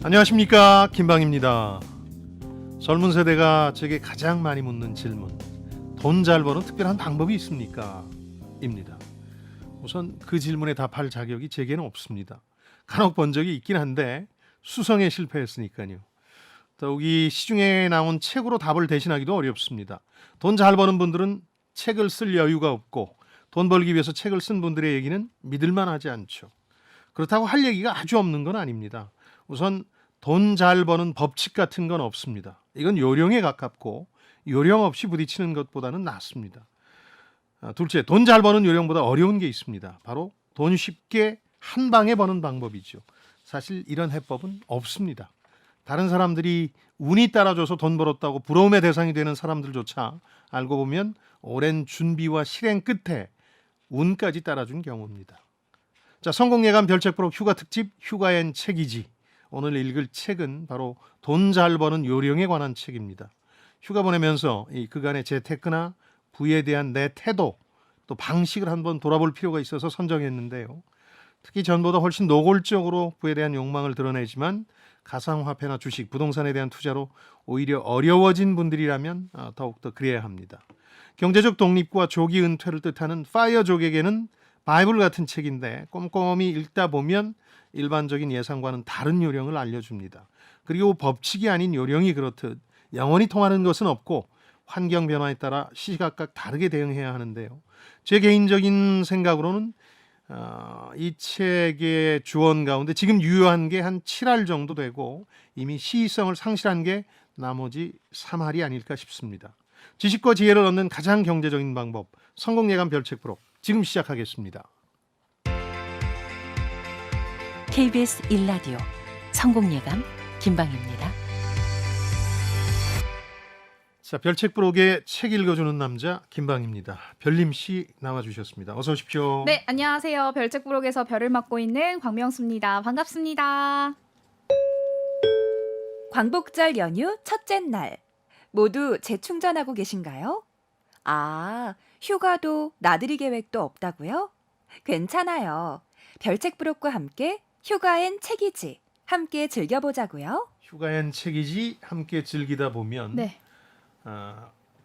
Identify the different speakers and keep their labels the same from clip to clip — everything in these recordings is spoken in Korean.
Speaker 1: 안녕하십니까, 김방입니다. 젊은 세대가 제게 가장 많이 묻는 질문, 돈 잘 버는 특별한 방법이 있습니까? 입니다. 우선 그 질문에 답할 자격이 제게는 없습니다. 간혹 본 적이 있긴 한데 수성에 실패했으니까요. 더욱이 시중에 나온 책으로 답을 대신하기도 어렵습니다. 돈 잘 버는 분들은 책을 쓸 여유가 없고 돈 벌기 위해서 책을 쓴 분들의 얘기는 믿을만하지 않죠. 그렇다고 할 얘기가 아주 없는 건 아닙니다. 우선 돈 잘 버는 법칙 같은 건 없습니다. 이건 요령에 가깝고 요령 없이 부딪히는 것보다는 낫습니다. 둘째, 돈 잘 버는 요령보다 어려운 게 있습니다. 바로 돈 쉽게 한 방에 버는 방법이죠. 사실 이런 해법은 없습니다. 다른 사람들이 운이 따라줘서 돈 벌었다고 부러움의 대상이 되는 사람들조차 알고 보면 오랜 준비와 실행 끝에 운까지 따라준 경우입니다. 자, 성공예감 별책부록 휴가 특집 휴가엔 책이지. 오늘 읽을 책은 바로 돈 잘 버는 요령에 관한 책입니다. 휴가 보내면서 이 그간의 재테크나 부에 대한 내 태도 또 방식을 한번 돌아볼 필요가 있어서 선정했는데요. 특히 전보다 훨씬 노골적으로 부에 대한 욕망을 드러내지만 가상화폐나 주식, 부동산에 대한 투자로 오히려 어려워진 분들이라면 더욱더 그래야 합니다. 경제적 독립과 조기 은퇴를 뜻하는 파이어족에게는 바이블 같은 책인데 꼼꼼히 읽다 보면 일반적인 예상과는 다른 요령을 알려줍니다. 그리고 법칙이 아닌 요령이 그렇듯 영원히 통하는 것은 없고 환경 변화에 따라 시시각각 다르게 대응해야 하는데요. 제 개인적인 생각으로는 이 책의 주원 가운데 지금 유효한 게 한 7할 정도 되고 이미 시의성을 상실한 게 나머지 3할이 아닐까 싶습니다. 지식과 지혜를 얻는 가장 경제적인 방법, 성공예감 별책부록 지금 시작하겠습니다.
Speaker 2: KBS 1라디오 성공예감 김방입니다.
Speaker 1: 자, 별책부록의 책 읽어주는 남자 김방입니다. 별림 씨 나와주셨습니다. 어서 오십시오.
Speaker 3: 네, 안녕하세요. 별책부록에서 별을 맡고 있는 광명수입니다. 반갑습니다.
Speaker 4: 광복절 연휴 첫째 날. 모두 재충전하고 계신가요? 아, 휴가도 나들이 계획도 없다고요? 괜찮아요. 별책부록과 함께 휴가엔 책이지. 함께 즐겨보자고요.
Speaker 1: 휴가엔 책이지 함께 즐기다 보면
Speaker 3: 네.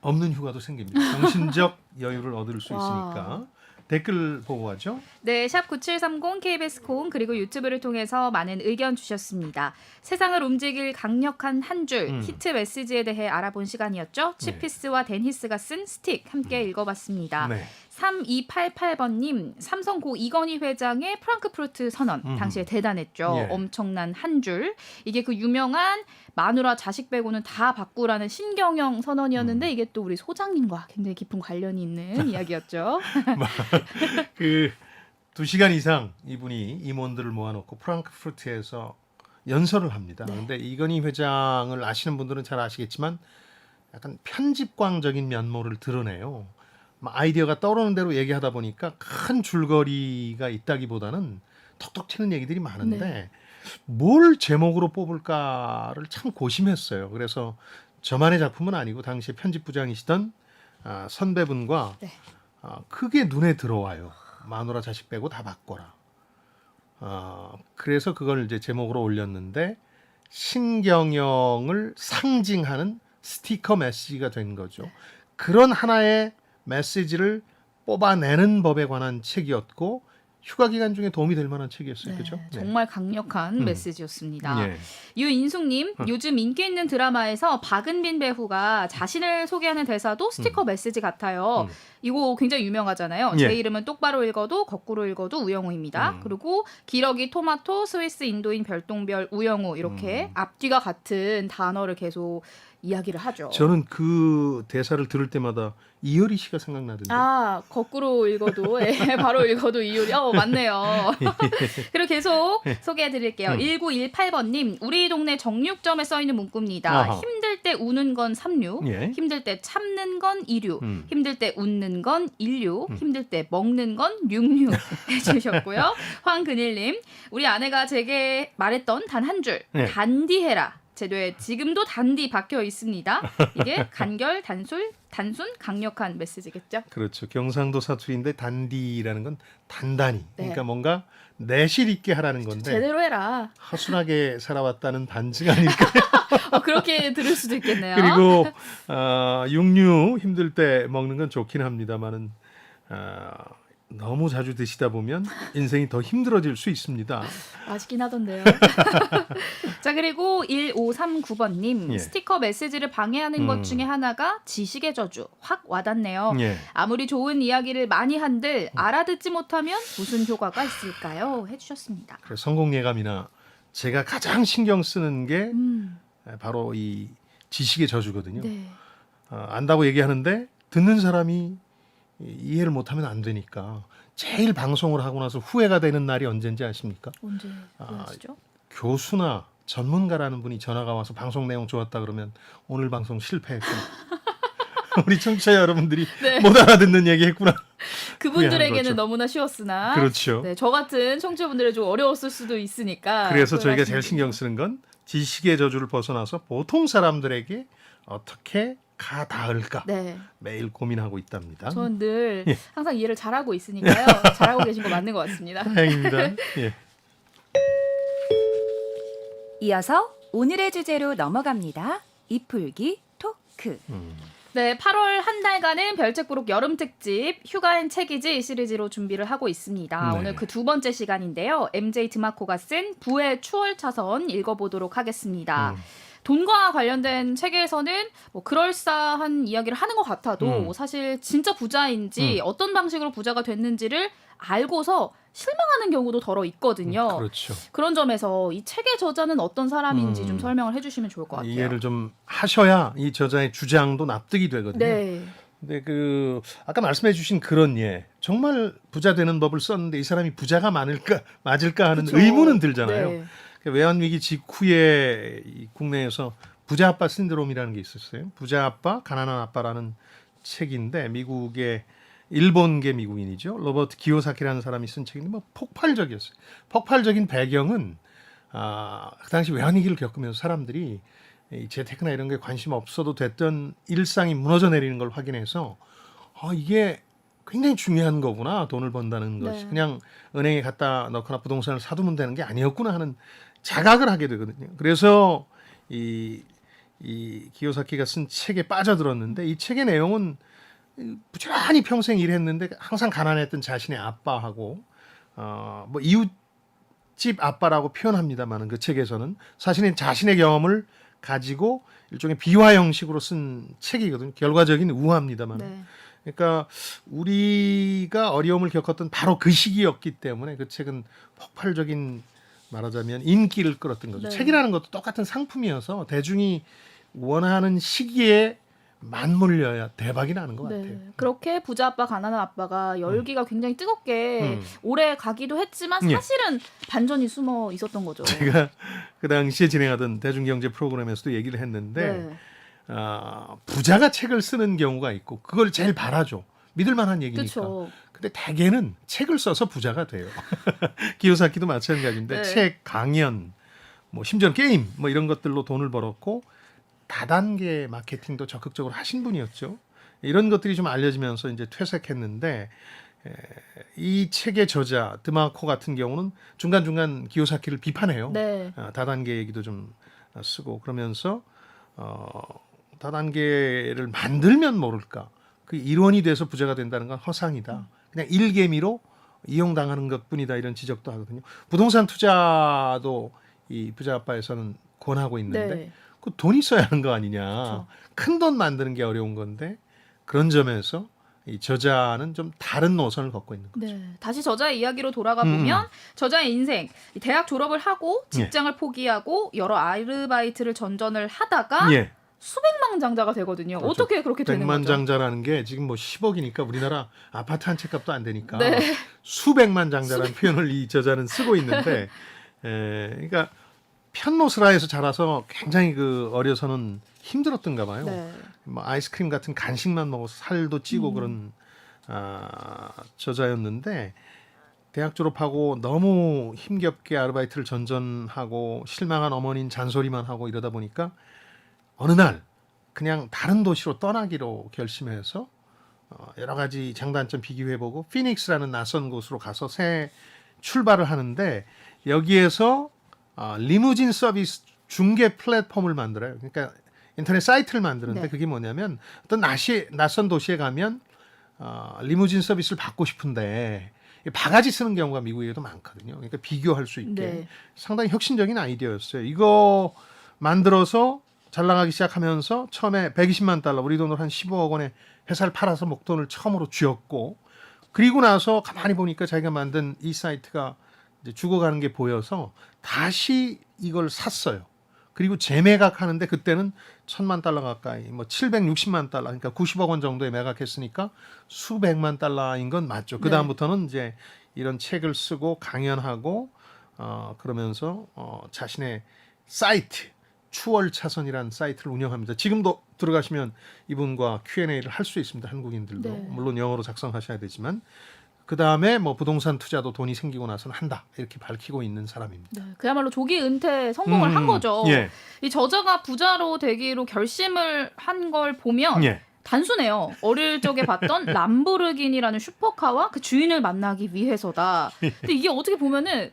Speaker 1: 없는 휴가도 생깁니다. 정신적 여유를 얻을 수
Speaker 3: 와.
Speaker 1: 있으니까 댓글 보고 가죠.
Speaker 3: 네, 샵 9730 KBS 콩 그리고 유튜브를 통해서 많은 의견 주셨습니다. 세상을 움직일 강력한 한 줄 히트 메시지에 대해 알아본 시간이었죠. 치피스와 데니스가 쓴 스틱 함께 읽어봤습니다.
Speaker 1: 네.
Speaker 3: 3288번님, 삼성 고 이건희 회장의 프랑크푸르트 선언 당시에 대단했죠.
Speaker 1: 예.
Speaker 3: 엄청난 한 줄. 이게 그 유명한 마누라 자식 빼고는 다 바꾸라는 신경영 선언이었는데 이게 또 우리 소장님과 굉장히 깊은 관련이 있는 이야기였죠.
Speaker 1: 그 2시간 이상 이분이 임원들을 모아놓고 프랑크푸르트에서 연설을 합니다. 그런데 이건희 회장을 아시는 분들은 잘 아시겠지만 약간 편집광적인 면모를 드러내요. 아이디어가 떠오르는 대로 얘기하다 보니까 큰 줄거리가 있다기보다는 톡톡 튀는 얘기들이 많은데 뭘 제목으로 뽑을까를 참 고심했어요. 그래서 저만의 작품은 아니고 당시 편집부장이시던 선배분과 크게 눈에 들어와요. 마누라 자식 빼고 다 바꿔라. 그래서 그걸 이제 제목으로 올렸는데 신경영을 상징하는 스티커 메시지가 된 거죠. 그런 하나의 메시지를 뽑아내는 법에 관한 책이었고 휴가 기간 중에 도움이 될 만한 책이었어요. 그렇죠? 네.
Speaker 3: 정말 강력한 메시지였습니다.
Speaker 1: 예.
Speaker 3: 유인숙님, 요즘 인기 있는 드라마에서 박은빈 배우가 자신을 소개하는 대사도 스티커 메시지 같아요. 이거 굉장히 유명하잖아요.
Speaker 1: 예.
Speaker 3: 제 이름은 똑바로 읽어도 거꾸로 읽어도 우영우입니다. 그리고 기러기 토마토, 스위스 인도인 별똥별 우영우 이렇게 앞뒤가 같은 단어를 계속 이야기를 하죠.
Speaker 1: 저는 그 대사를 들을 때마다 이효리 씨가 생각나던데.
Speaker 3: 거꾸로 읽어도 바로 읽어도 이효리. 맞네요. 그리고 계속 소개해드릴게요. 1918번님, 우리 동네 정육점에 써있는 문구입니다.
Speaker 1: 아하.
Speaker 3: 힘들 때 우는 건 삼류,
Speaker 1: 예.
Speaker 3: 힘들 때 참는 건 이류, 힘들 때 웃는 건 인류, 힘들 때 먹는 건 육류 해주셨고요. 황근일님, 우리 아내가 제게 말했던 단 한 줄,
Speaker 1: 네.
Speaker 3: 단디해라. 제도에 지금도 단디 박혀 있습니다. 이게 간결, 단순, 강력한 메시지겠죠.
Speaker 1: 그렇죠. 경상도 사투리인데 단디라는 건 단단히.
Speaker 3: 네.
Speaker 1: 그러니까 뭔가 내실 있게 하라는 건데
Speaker 3: 제대로 해라.
Speaker 1: 허술하게 살아왔다는 반증 아닐까.
Speaker 3: 그렇게 들을 수도 있겠네요.
Speaker 1: 그리고 육류 힘들 때 먹는 건 좋긴 합니다만은 너무 자주 드시다 보면 인생이 더 힘들어질 수 있습니다.
Speaker 3: 맛있긴 하던데요. 자, 그리고 1539번님
Speaker 1: 예.
Speaker 3: 스티커 메시지를 방해하는 것 중에 하나가 지식의 저주. 확 와닿네요.
Speaker 1: 예.
Speaker 3: 아무리 좋은 이야기를 많이 한들 알아듣지 못하면 무슨 효과가 있을까요? 해주셨습니다.
Speaker 1: 그래서 성공 예감이나 제가 가장 신경 쓰는 게
Speaker 3: 음,
Speaker 1: 바로 이 지식의 저주거든요.
Speaker 3: 네.
Speaker 1: 안다고 얘기하는데 듣는 사람이 이해를 못하면 안 되니까 제일 방송을 하고 나서 후회가 되는 날이 언젠지 아십니까?
Speaker 3: 언제 그러시죠?
Speaker 1: 교수나 전문가라는 분이 전화가 와서 방송 내용 좋았다 그러면 오늘 방송 실패했구나. 우리 청취자 여러분들이
Speaker 3: 네.
Speaker 1: 못 알아듣는 얘기했구나.
Speaker 3: 그분들에게는
Speaker 1: 거죠.
Speaker 3: 너무나 쉬웠으나
Speaker 1: 그렇죠.
Speaker 3: 네, 저 같은 청취자분들은 좀 어려웠을 수도 있으니까
Speaker 1: 그래서 저희가
Speaker 3: 후회하시는
Speaker 1: 제일 신경 쓰는 건 지식의 저주를 벗어나서 보통 사람들에게 어떻게 가닿을까
Speaker 3: 네,
Speaker 1: 매일 고민하고 있답니다.
Speaker 3: 저는 늘
Speaker 1: 예.
Speaker 3: 항상 이해를 잘하고 있으니까요. 잘하고 계신 거 맞는 것 같습니다.
Speaker 1: 다행입니다. 예.
Speaker 4: 이어서 오늘의 주제로 넘어갑니다. 이풀기 토크.
Speaker 3: 네, 8월 한 달간은 별책부록 여름 특집 휴가엔 책이지 시리즈로 준비를 하고 있습니다.
Speaker 1: 네.
Speaker 3: 오늘 그 두 번째 시간인데요. MJ 드마코가 쓴 부의 추월차선 읽어보도록 하겠습니다. 돈과 관련된 책에서는 뭐 그럴싸한 이야기를 하는 것 같아도 사실 진짜 부자인지 어떤 방식으로 부자가 됐는지를 알고서 실망하는 경우도 더러 있거든요.
Speaker 1: 그렇죠.
Speaker 3: 그런 점에서 이 책의 저자는 어떤 사람인지 좀 설명을 해주시면 좋을 것 같아요.
Speaker 1: 이해를 좀 하셔야 이 저자의 주장도 납득이 되거든요.
Speaker 3: 네.
Speaker 1: 근데 그 아까 말씀해주신 그런 정말 부자 되는 법을 썼는데 이 사람이 부자가 맞을까 하는
Speaker 3: 그쵸.
Speaker 1: 의문은 들잖아요.
Speaker 3: 네.
Speaker 1: 외환위기 직후에 이 국내에서 부자 아빠 신드롬이라는 게 있었어요. 부자 아빠, 가난한 아빠라는 책인데 미국의 일본계 미국인이죠. 로버트 기요사키라는 사람이 쓴 책인데 뭐 폭발적이었어요. 폭발적인 배경은 그 당시 외환위기를 겪으면서 사람들이 이 재테크나 이런 게 관심 없어도 됐던 일상이 무너져 내리는 걸 확인해서 이게 굉장히 중요한 거구나. 돈을 번다는 것이.
Speaker 3: 네.
Speaker 1: 그냥 은행에 갖다 넣거나 부동산을 사두면 되는 게 아니었구나 하는 자각을 하게 되거든요. 그래서 이 기요사키가 쓴 책에 빠져들었는데 이 책의 내용은 부지런히 평생 일했는데 항상 가난했던 자신의 아빠하고 뭐 이웃집 아빠라고 표현합니다만은 그 책에서는 자신의 경험을 가지고 일종의 비화 형식으로 쓴 책이거든요. 결과적인 우화입니다만.
Speaker 3: 네.
Speaker 1: 그러니까 우리가 어려움을 겪었던 바로 그 시기였기 때문에 그 책은 폭발적인 말하자면 인기를 끌었던 거죠.
Speaker 3: 네.
Speaker 1: 책이라는 것도 똑같은 상품이어서 대중이 원하는 시기에 맞물려야 대박이 나는 것 같아요.
Speaker 3: 네. 그렇게 부자 아빠, 가난한 아빠가 열기가 굉장히 뜨겁게 오래 가기도 했지만
Speaker 1: 예.
Speaker 3: 사실은 반전이 숨어 있었던 거죠.
Speaker 1: 제가 그 당시에 진행하던 대중경제 프로그램에서도 얘기를 했는데
Speaker 3: 네.
Speaker 1: 부자가 책을 쓰는 경우가 있고 그걸 제일 바라죠. 믿을 만한 얘기니까.
Speaker 3: 그렇죠.
Speaker 1: 근데 대개는 책을 써서 부자가 돼요. 기요사키도 마찬가지인데
Speaker 3: 네.
Speaker 1: 책, 강연, 뭐 심지어 게임 뭐 이런 것들로 돈을 벌었고 다단계 마케팅도 적극적으로 하신 분이었죠. 이런 것들이 좀 알려지면서 이제 퇴색했는데 이 책의 저자 드마코 같은 경우는 중간중간 기요사키를 비판해요.
Speaker 3: 네.
Speaker 1: 다단계 얘기도 좀 쓰고 그러면서 다단계를 만들면 모를까. 그 일원이 돼서 부자가 된다는 건 허상이다. 그냥 일개미로 이용당하는 것뿐이다 이런 지적도 하거든요. 부동산 투자도 이 부자 아빠에서는 권하고 있는데
Speaker 3: 네.
Speaker 1: 그 돈 있어야 하는 거 아니냐.
Speaker 3: 그렇죠.
Speaker 1: 큰 돈 만드는 게 어려운 건데 그런 점에서 이 저자는 좀 다른 노선을 걷고 있는 거죠.
Speaker 3: 네. 다시 저자의 이야기로 돌아가 보면 저자의 인생 대학 졸업을 하고 직장을 포기하고 여러 아르바이트를 전전을 하다가
Speaker 1: 예.
Speaker 3: 수백만장자가 되거든요.
Speaker 1: 그렇죠.
Speaker 3: 어떻게 그렇게 되는 거죠?
Speaker 1: 백만장자라는 게 지금 뭐 10억이니까 우리나라 아파트 한 채 값도 안 되니까
Speaker 3: 네.
Speaker 1: 수백만장자라는 표현을 이 저자는 쓰고 있는데 그러니까 편노스라에서 자라서 굉장히 그 어려서는 힘들었던가 봐요.
Speaker 3: 네.
Speaker 1: 뭐 아이스크림 같은 간식만 먹어서 살도 찌고 그런 저자였는데 대학 졸업하고 너무 힘겹게 아르바이트를 전전하고 실망한 어머니는 잔소리만 하고 이러다 보니까 어느 날 그냥 다른 도시로 떠나기로 결심해서 여러 가지 장단점 비교해보고 피닉스라는 낯선 곳으로 가서 새 출발을 하는데 여기에서 리무진 서비스 중개 플랫폼을 만들어요. 그러니까 인터넷 사이트를 만드는데
Speaker 3: 네.
Speaker 1: 그게 뭐냐면 어떤 낯선 도시에 가면 리무진 서비스를 받고 싶은데 바가지 쓰는 경우가 미국에도 많거든요. 그러니까 비교할 수 있게
Speaker 3: 네.
Speaker 1: 상당히 혁신적인 아이디어였어요. 이거 만들어서 잘 나가기 시작하면서 처음에 120만 달러 우리 돈으로 한 15억 원에 회사를 팔아서 목돈을 처음으로 쥐었고 그리고 나서 가만히 보니까 자기가 만든 이 사이트가 이제 죽어가는 게 보여서 다시 이걸 샀어요. 그리고 재매각하는데 그때는 1,000만 달러 가까이 뭐 760만 달러 그러니까 90억 원 정도에 매각했으니까 수백만 달러인 건 맞죠. 그 다음부터는 이제 이런 책을 쓰고 강연하고 그러면서 자신의 사이트 추월차선이라는 사이트를 운영합니다. 지금도 들어가시면 이분과 Q&A를 할 수 있습니다. 한국인들도
Speaker 3: 네.
Speaker 1: 물론 영어로 작성하셔야 되지만 그 다음에 뭐 부동산 투자도 돈이 생기고 나서는 한다 이렇게 밝히고 있는 사람입니다.
Speaker 3: 네, 그야말로 조기 은퇴 성공을 한 거죠.
Speaker 1: 예,
Speaker 3: 이 저자가 부자로 되기로 결심을 한 걸 보면
Speaker 1: 예.
Speaker 3: 단순해요. 어릴 적에 봤던 람보르기니라는 슈퍼카와 그 주인을 만나기 위해서다. 근데 이게 어떻게 보면은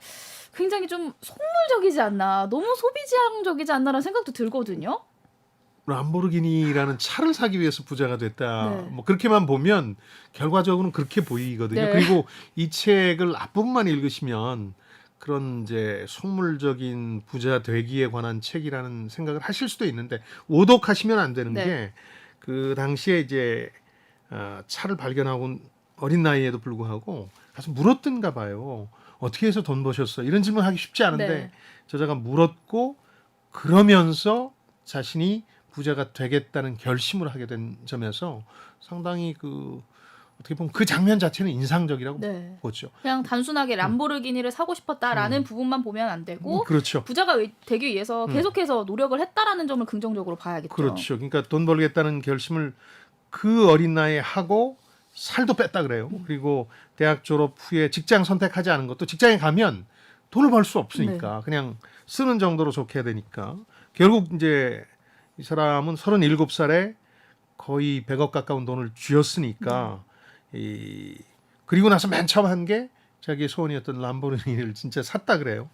Speaker 3: 굉장히 좀 속물적이지 않나, 너무 소비지향적이지 않나라는 생각도 들거든요.
Speaker 1: 람보르기니라는 차를 사기 위해서 부자가 됐다.
Speaker 3: 네.
Speaker 1: 뭐 그렇게만 보면 결과적으로는 그렇게 보이거든요.
Speaker 3: 네.
Speaker 1: 그리고 이 책을 앞부분만 읽으시면 그런 이제 속물적인 부자 되기에 관한 책이라는 생각을 하실 수도 있는데 오독하시면 안 되는
Speaker 3: 네.
Speaker 1: 게 그 당시에 이제 차를 발견하고 어린 나이에도 불구하고 가서 물었던가 봐요. 어떻게 해서 돈 버셨어? 이런 질문 하기 쉽지 않은데
Speaker 3: 네.
Speaker 1: 저자가 물었고 그러면서 자신이 부자가 되겠다는 결심을 하게 된 점에서 상당히 그 어떻게 보면 그 장면 자체는 인상적이라고
Speaker 3: 네.
Speaker 1: 보죠.
Speaker 3: 그냥 단순하게 람보르기니를 사고 싶었다라는 부분만 보면 안 되고
Speaker 1: 그렇죠.
Speaker 3: 부자가 되기 위해서 계속해서 노력을 했다라는 점을 긍정적으로 봐야겠죠.
Speaker 1: 그렇죠. 그러니까 돈 벌겠다는 결심을 그 어린 나이에 하고 살도 뺐다 그래요. 그리고 대학 졸업 후에 직장 선택하지 않은 것도 직장에 가면 돈을 벌 수 없으니까 그냥 쓰는 정도로 좋게 되니까 결국 이제 이 사람은 37살에 거의 100억 가까운 돈을 쥐었으니까 그리고 나서 맨 처음 한 게 자기의 소원이었던 람보르기니를 진짜 샀다 그래요.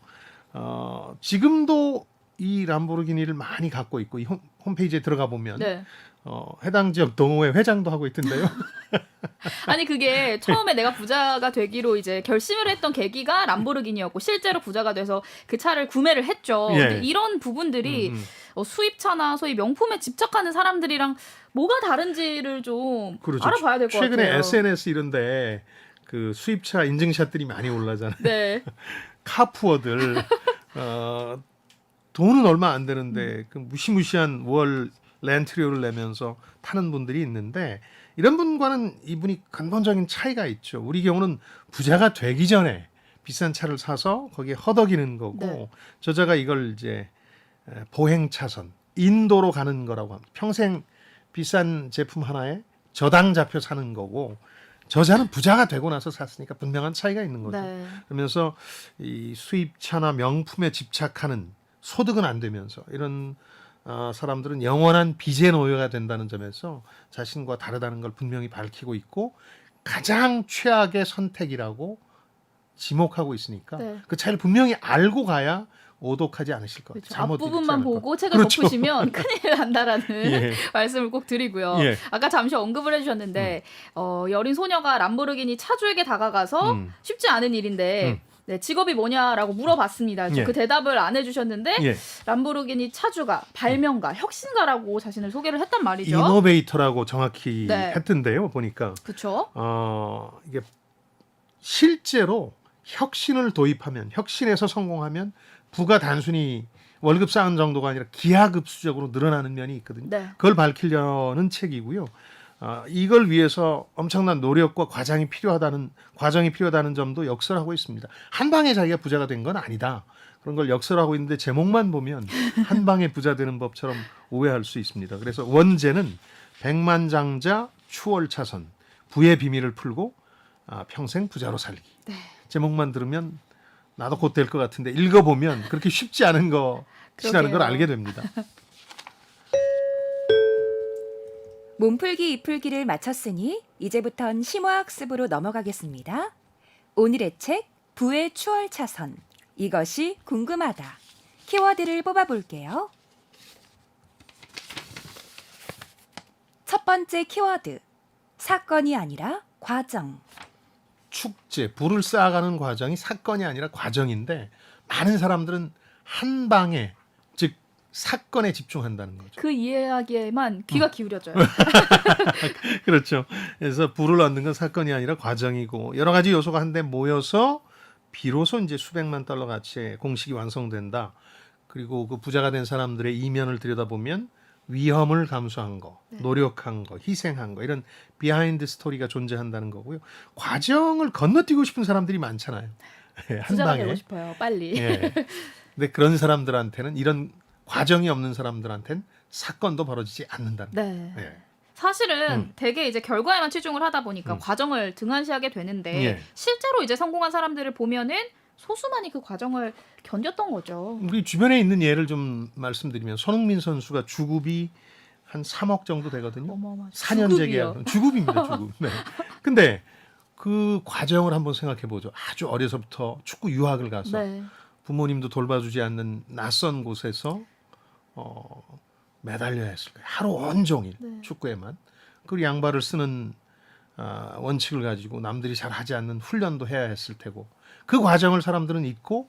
Speaker 1: 지금도 이 람보르기니를 많이 갖고 있고 이 홈페이지에 들어가 보면
Speaker 3: 네.
Speaker 1: 해당 지역 동호회 회장도 하고 있던데요.
Speaker 3: 아니 그게 처음에 내가 부자가 되기로 이제 결심을 했던 계기가 람보르기니였고 실제로 부자가 돼서 그 차를 구매를 했죠.
Speaker 1: 예.
Speaker 3: 근데 이런 부분들이 수입차나 소위 명품에 집착하는 사람들이랑 뭐가 다른지를 좀
Speaker 1: 그렇죠.
Speaker 3: 알아봐야 될 것 같아요.
Speaker 1: 최근에 SNS 이런데 그 수입차 인증샷들이 많이 올라잖아요.
Speaker 3: 네.
Speaker 1: 카푸어들 돈은 얼마 안 되는데 그 무시무시한 월 렌트료를 내면서 타는 분들이 있는데 이런 분과는 이분이 근본적인 차이가 있죠. 우리 경우는 부자가 되기 전에 비싼 차를 사서 거기에 허덕이는 거고
Speaker 3: 네.
Speaker 1: 저자가 이걸 이제 보행차선 인도로 가는 거라고 합니다. 평생 비싼 제품 하나에 저당 잡혀 사는 거고 저자는 부자가 되고 나서 샀으니까 분명한 차이가 있는 거죠.
Speaker 3: 네.
Speaker 1: 그러면서 이 수입차나 명품에 집착하는 소득은 안 되면서 이런 사람들은 영원한 빚의 노예가 된다는 점에서 자신과 다르다는 걸 분명히 밝히고 있고 가장 최악의 선택이라고 지목하고 있으니까
Speaker 3: 네.
Speaker 1: 그 차이를 분명히 알고 가야 오독하지 않으실 것 같아요.
Speaker 3: 그렇죠.
Speaker 1: 잘못 읽지
Speaker 3: 앞부분만
Speaker 1: 않을 것
Speaker 3: 보고 책을
Speaker 1: 그렇죠.
Speaker 3: 덮으시면 큰일 난다라는
Speaker 1: 예.
Speaker 3: 말씀을 꼭 드리고요.
Speaker 1: 예.
Speaker 3: 아까 잠시 언급을 해주셨는데 여린 소녀가 람보르기니 차주에게 다가가서 쉽지 않은 일인데 네, 직업이 뭐냐라고 물어봤습니다.
Speaker 1: 예.
Speaker 3: 그 대답을 안 해주셨는데
Speaker 1: 예.
Speaker 3: 람보르기니 차주가 발명가, 혁신가라고 자신을 소개를 했단 말이죠.
Speaker 1: 이노베이터라고 정확히
Speaker 3: 네.
Speaker 1: 했던데요. 보니까
Speaker 3: 그렇죠.
Speaker 1: 이게 실제로 혁신을 도입하면 혁신에서 성공하면 부가 단순히 월급 쌓은 정도가 아니라 기하급수적으로 늘어나는 면이 있거든요.
Speaker 3: 네.
Speaker 1: 그걸 밝히려는 책이고요. 이걸 위해서 엄청난 노력과 과정이 필요하다는 점도 역설하고 있습니다. 한 방에 자기가 부자가 된 건 아니다. 그런 걸 역설하고 있는데 제목만 보면 한 방에 부자 되는 법처럼 오해할 수 있습니다. 그래서 원제는 백만장자 추월차선 부의 비밀을 풀고 평생 부자로 살기.
Speaker 3: 네.
Speaker 1: 제목만 들으면 나도 곧 될 것 같은데 읽어보면 그렇게 쉽지 않은 것이라는 걸
Speaker 3: 그러게요.
Speaker 1: 알게 됩니다.
Speaker 4: 몸풀기 이풀기를 마쳤으니 이제부턴 심화학습으로 넘어가겠습니다. 오늘의 책 부의 추월 차선. 이것이 궁금하다. 키워드를 뽑아볼게요. 첫 번째 키워드. 사건이 아니라 과정.
Speaker 1: 축제, 불을 쌓아가는 과정이 사건이 아니라 과정인데 많은 사람들은 한 방에, 즉 사건에 집중한다는 거죠.
Speaker 3: 그 이야기에만 귀가 기울여져요.
Speaker 1: 그렇죠. 그래서 불을 얻는 건 사건이 아니라 과정이고 여러 가지 요소가 한데 모여서 비로소 이제 수백만 달러 가치의 공식이 완성된다. 그리고 그 부자가 된 사람들의 이면을 들여다보면 위험을 감수한 거, 노력한 거, 희생한 거 이런 비하인드 스토리가 존재한다는 거고요. 과정을 건너뛰고 싶은 사람들이 많잖아요. 한
Speaker 3: 부자가
Speaker 1: 방에.
Speaker 3: 되고 싶어요. 빨리.
Speaker 1: 예. 근데 그런 사람들한테는 이런 과정이 없는 사람들한테는 사건도 벌어지지 않는다는
Speaker 3: 네.
Speaker 1: 거예요. 예.
Speaker 3: 사실은 되게 이제 결과에만 치중을 하다 보니까 과정을 등한시하게 되는데
Speaker 1: 예.
Speaker 3: 실제로 이제 성공한 사람들을 보면은 소수만이 그 과정을 견뎠던 거죠.
Speaker 1: 우리 주변에 있는 예를 좀 말씀드리면 손흥민 선수가 주급이 한 3억 정도 되거든요.
Speaker 3: 어마어마.
Speaker 1: 4년제 계약. 주급입니다, 주급. 네. 근데 그 과정을 한번 생각해 보죠. 아주 어려서부터 축구 유학을 가서
Speaker 3: 네.
Speaker 1: 부모님도 돌봐주지 않는 낯선 곳에서 매달려야 했을 거예요. 하루 온종일
Speaker 3: 네.
Speaker 1: 축구에만. 그리고 양발을 쓰는 원칙을 가지고 남들이 잘 하지 않는 훈련도 해야 했을 테고 그 과정을 사람들은 잊고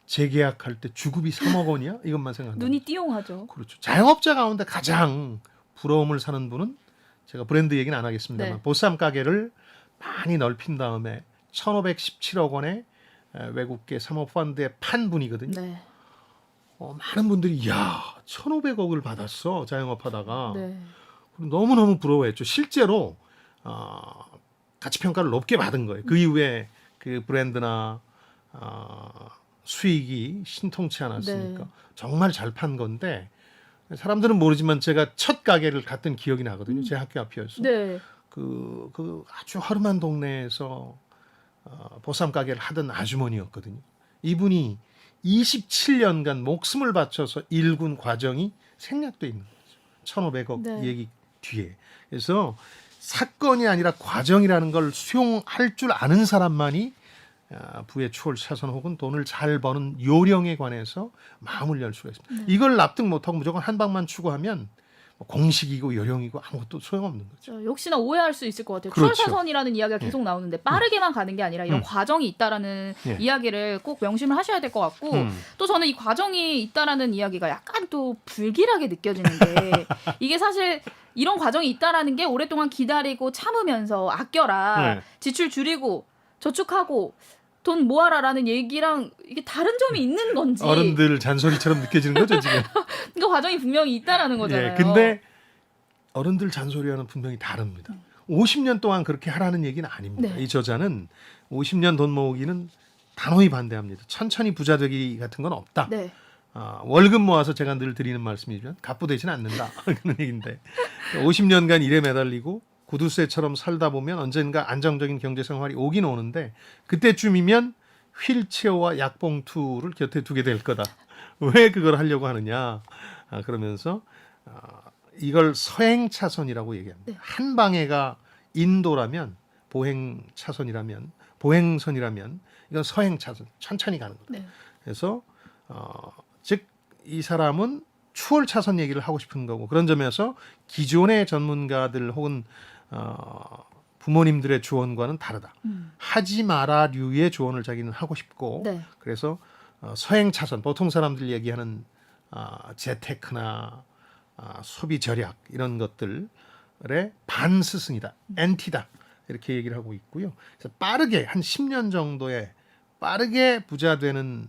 Speaker 1: 재계약할 때 주급이 3억 원이야? 이것만 생각한다.
Speaker 3: 눈이 띠용하죠.
Speaker 1: 그렇죠. 자영업자 가운데 가장 부러움을 사는 분은 제가 브랜드 얘기는 안 하겠습니다만
Speaker 3: 네.
Speaker 1: 보쌈 가게를 많이 넓힌 다음에 1,517억 원의 외국계 사모펀드에 판 분이거든요.
Speaker 3: 네.
Speaker 1: 많은 분들이 야 1,500억을 받았어 자영업하다가
Speaker 3: 네.
Speaker 1: 너무너무 부러워했죠. 실제로 가치평가를 높게 받은 거예요. 그 이후에 그 브랜드나 수익이 신통치 않았으니까
Speaker 3: 네.
Speaker 1: 정말 잘 판 건데 사람들은 모르지만 제가 첫 가게를 갔던 기억이 나거든요. 제 학교 앞이었어.
Speaker 3: 네.
Speaker 1: 그 아주 허름한 동네에서 보쌈 가게를 하던 아주머니였거든요. 이분이 27년간 목숨을 바쳐서 일군 과정이 생략돼 있는 거죠. 1,500억
Speaker 3: 네.
Speaker 1: 얘기 뒤에. 그래서 사건이 아니라 과정이라는 걸 수용할 줄 아는 사람만이 부의 추월 차선 혹은 돈을 잘 버는 요령에 관해서 마음을 열 수가 있습니다. 이걸 납득 못하고 무조건 한 방만 추구하면 공식이고 요령이고 아무것도 소용없는 거죠.
Speaker 3: 역시나 오해할 수 있을 것 같아요.
Speaker 1: 그렇죠.
Speaker 3: 추월차선이라는 이야기가 계속 나오는데 빠르게만 가는 게 아니라 이런 과정이 있다라는
Speaker 1: 예.
Speaker 3: 이야기를 꼭 명심을 하셔야 될 것 같고 또 저는 이 과정이 있다라는 이야기가 약간 또 불길하게 느껴지는 게 이게 사실 이런 과정이 있다라는 게 오랫동안 기다리고 참으면서 아껴라,
Speaker 1: 네.
Speaker 3: 지출 줄이고 저축하고 돈 모아라라는 얘기랑 이게 다른 점이 있는 건지
Speaker 1: 어른들 잔소리처럼 느껴지는 거죠 지금.
Speaker 3: 그 과정이 분명히 있다라는 거잖아요.
Speaker 1: 예, 근데 어른들 잔소리와는 분명히 다릅니다. 50년 동안 그렇게 하라는 얘기는 아닙니다.
Speaker 3: 네.
Speaker 1: 이 저자는 50년 돈 모으기는 단호히 반대합니다. 천천히 부자 되기 같은 건 없다.
Speaker 3: 네.
Speaker 1: 월급 모아서 제가 늘 드리는 말씀이지만 갑부되지는 않는다. 그런 얘기인데 50년간 일에 매달리고 구두쇠처럼 살다 보면 언젠가 안정적인 경제 생활이 오긴 오는데 그때쯤이면 휠체어와 약봉투를 곁에 두게 될 거다. 왜 그걸 하려고 하느냐. 그러면서 이걸 서행차선이라고 얘기합니다.
Speaker 3: 네.
Speaker 1: 한 방해가 인도라면 보행차선이라면 보행선이라면 이건 서행차선 천천히 가는 거다.
Speaker 3: 네.
Speaker 1: 그래서 즉 이 사람은 추월 차선 얘기를 하고 싶은 거고 그런 점에서 기존의 전문가들 혹은 부모님들의 조언과는 다르다. 하지 마라류의 조언을 자기는 하고 싶고
Speaker 3: 네.
Speaker 1: 그래서 서행 차선 보통 사람들 얘기하는 재테크나 소비 절약 이런 것들의 반스승이다. 엔티다. 이렇게 얘기를 하고 있고요. 그래서 빠르게 한 10년 정도에 빠르게 부자 되는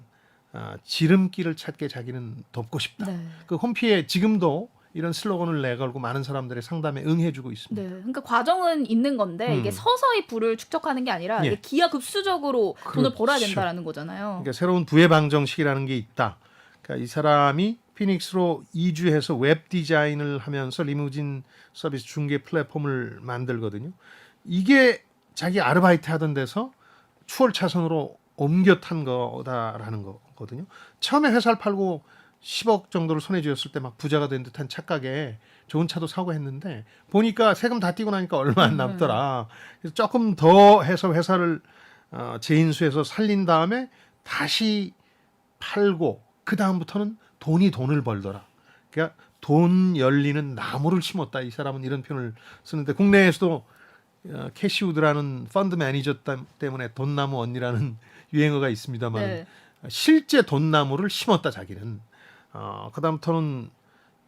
Speaker 1: 지름길을 찾게 자기는 돕고 싶다.
Speaker 3: 네.
Speaker 1: 그 홈피에 지금도 이런 슬로건을 내걸고 많은 사람들의 상담에 응해주고 있습니다.
Speaker 3: 네, 그러니까 과정은 있는 건데 이게 서서히 부를 축적하는 게 아니라
Speaker 1: 예.
Speaker 3: 이게 기하급수적으로 돈을 벌어야
Speaker 1: 그렇죠.
Speaker 3: 된다라는 거잖아요.
Speaker 1: 그러니까 새로운 부의 방정식이라는 게 있다. 그러니까 이 사람이 피닉스로 이주해서 웹 디자인을 하면서 리무진 서비스 중개 플랫폼을 만들거든요. 이게 자기 아르바이트 하던 데서 추월 차선으로 옮겨 탄 거다라는 거거든요. 처음에 회사를 팔고 10억 정도를 손에 쥐었을 때 막 부자가 된 듯한 착각에 좋은 차도 사고 했는데 보니까 세금 다 떼고 나니까 얼마 안 남더라. 그래서 조금 더 해서 회사를 재인수해서 살린 다음에 다시 팔고 그 다음부터는 돈이 돈을 벌더라. 그러니까 돈 열리는 나무를 심었다. 이 사람은 이런 표현을 쓰는데 국내에서도 캐시우드라는 펀드 매니저 때문에 돈나무 언니라는 유행어가 있습니다만
Speaker 3: 네.
Speaker 1: 실제 돈나무를 심었다 자기는. 그다음부터는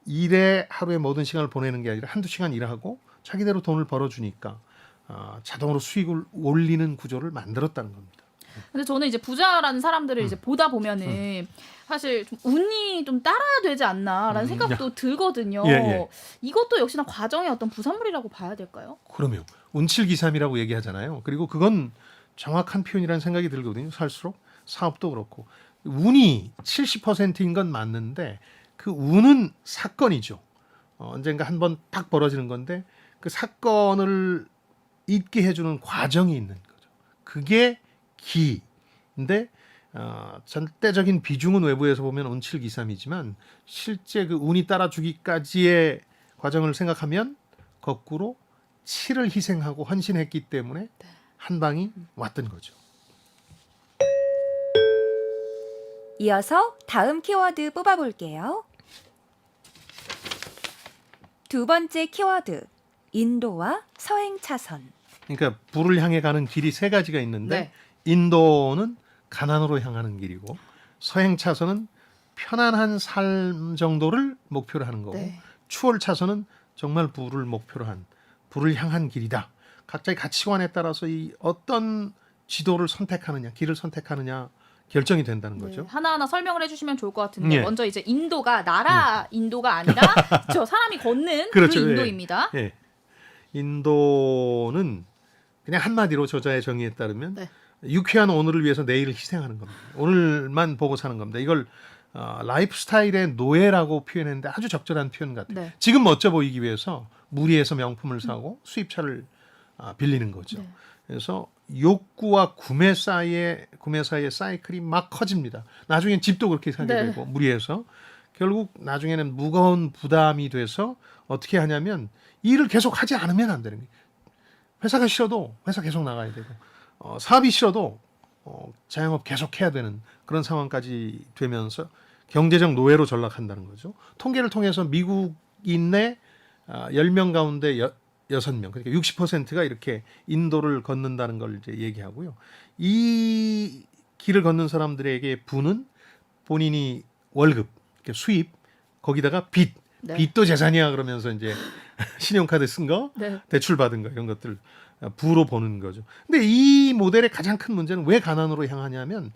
Speaker 1: 일에 하루에 모든 시간을 보내는 게 아니라 한두 시간 일하고 자기대로 돈을 벌어주니까 자동으로 수익을 올리는 구조를 만들었다는 겁니다.
Speaker 3: 근데 저는 이제 부자라는 사람들을 이제 보다 보면은 사실 좀 운이 좀 따라야 되지 않나라는 생각도 들거든요.
Speaker 1: 예, 예.
Speaker 3: 이것도 역시나 과정의 어떤 부산물이라고 봐야 될까요?
Speaker 1: 그러면 운칠기삼이라고 얘기하잖아요. 그리고 그건 정확한 표현이라는 생각이 들거든요. 살수록 사업도 그렇고 운이 70%인 건 맞는데 그 운은 사건이죠. 언젠가 한번 딱 벌어지는 건데 그 사건을 있게 해주는 과정이 있는 거죠. 그게 기인데 절대적인 비중은 외부에서 보면 운칠기삼이지만 실제 그 운이 따라주기까지의 과정을 생각하면 거꾸로 7을 희생하고 헌신했기 때문에 한 방이 왔던 거죠.
Speaker 4: 이어서 다음 키워드 뽑아볼게요. 두 번째 키워드, 인도와 서행 차선.
Speaker 1: 그러니까 불을 향해 가는 길이 세 가지가 있는데
Speaker 3: 네.
Speaker 1: 인도는 가난으로 향하는 길이고 서행 차선은 편안한 삶 정도를 목표로 하는 거고
Speaker 3: 네.
Speaker 1: 추월 차선은 정말 불을 목표로 한 불을 향한 길이다. 각자의 가치관에 따라서 이 어떤 지도를 선택하느냐, 길을 선택하느냐 결정이 된다는 거죠.
Speaker 3: 네, 하나하나 설명을 해주시면 좋을 것 같은데
Speaker 1: 예.
Speaker 3: 먼저 이제 인도가 나라 인도가 아니라 저 사람이 걷는
Speaker 1: 그렇죠.
Speaker 3: 그 인도입니다.
Speaker 1: 예. 인도는 그냥 한마디로 저자의 정의에 따르면
Speaker 3: 네.
Speaker 1: 유쾌한 오늘을 위해서 내일을 희생하는 겁니다. 오늘만 보고 사는 겁니다. 이걸 라이프 스타일의 노예라고 표현했는데 아주 적절한 표현 같아요.
Speaker 3: 네.
Speaker 1: 지금 멋져 보이기 위해서 무리해서 명품을 사고 수입차를 빌리는 거죠.
Speaker 3: 네.
Speaker 1: 그래서 욕구와 구매 사이의 사이클이 막 커집니다. 나중엔 집도 그렇게 사게
Speaker 3: 네.
Speaker 1: 되고 무리해서 결국 나중에는 무거운 부담이 돼서 어떻게 하냐면 일을 계속 하지 않으면 안 되는 거예요. 회사가 싫어도 회사 계속 나가야 되고 사업이 싫어도 자영업 계속 해야 되는 그런 상황까지 되면서 경제적 노예로 전락한다는 거죠. 통계를 통해서 미국인 내 10명 가운데 6명, 그러니까 60%가 이렇게 인도를 걷는다는 걸 이제 얘기하고요. 이 길을 걷는 사람들에게 부는 본인이 월급, 수입, 거기다가 빚,
Speaker 3: 네.
Speaker 1: 빚도 재산이야 그러면서 이제 신용카드 쓴 거,
Speaker 3: 네.
Speaker 1: 대출 받은 거 이런 것들 부로 보는 거죠. 근데 이 모델의 가장 큰 문제는 왜 가난으로 향하냐면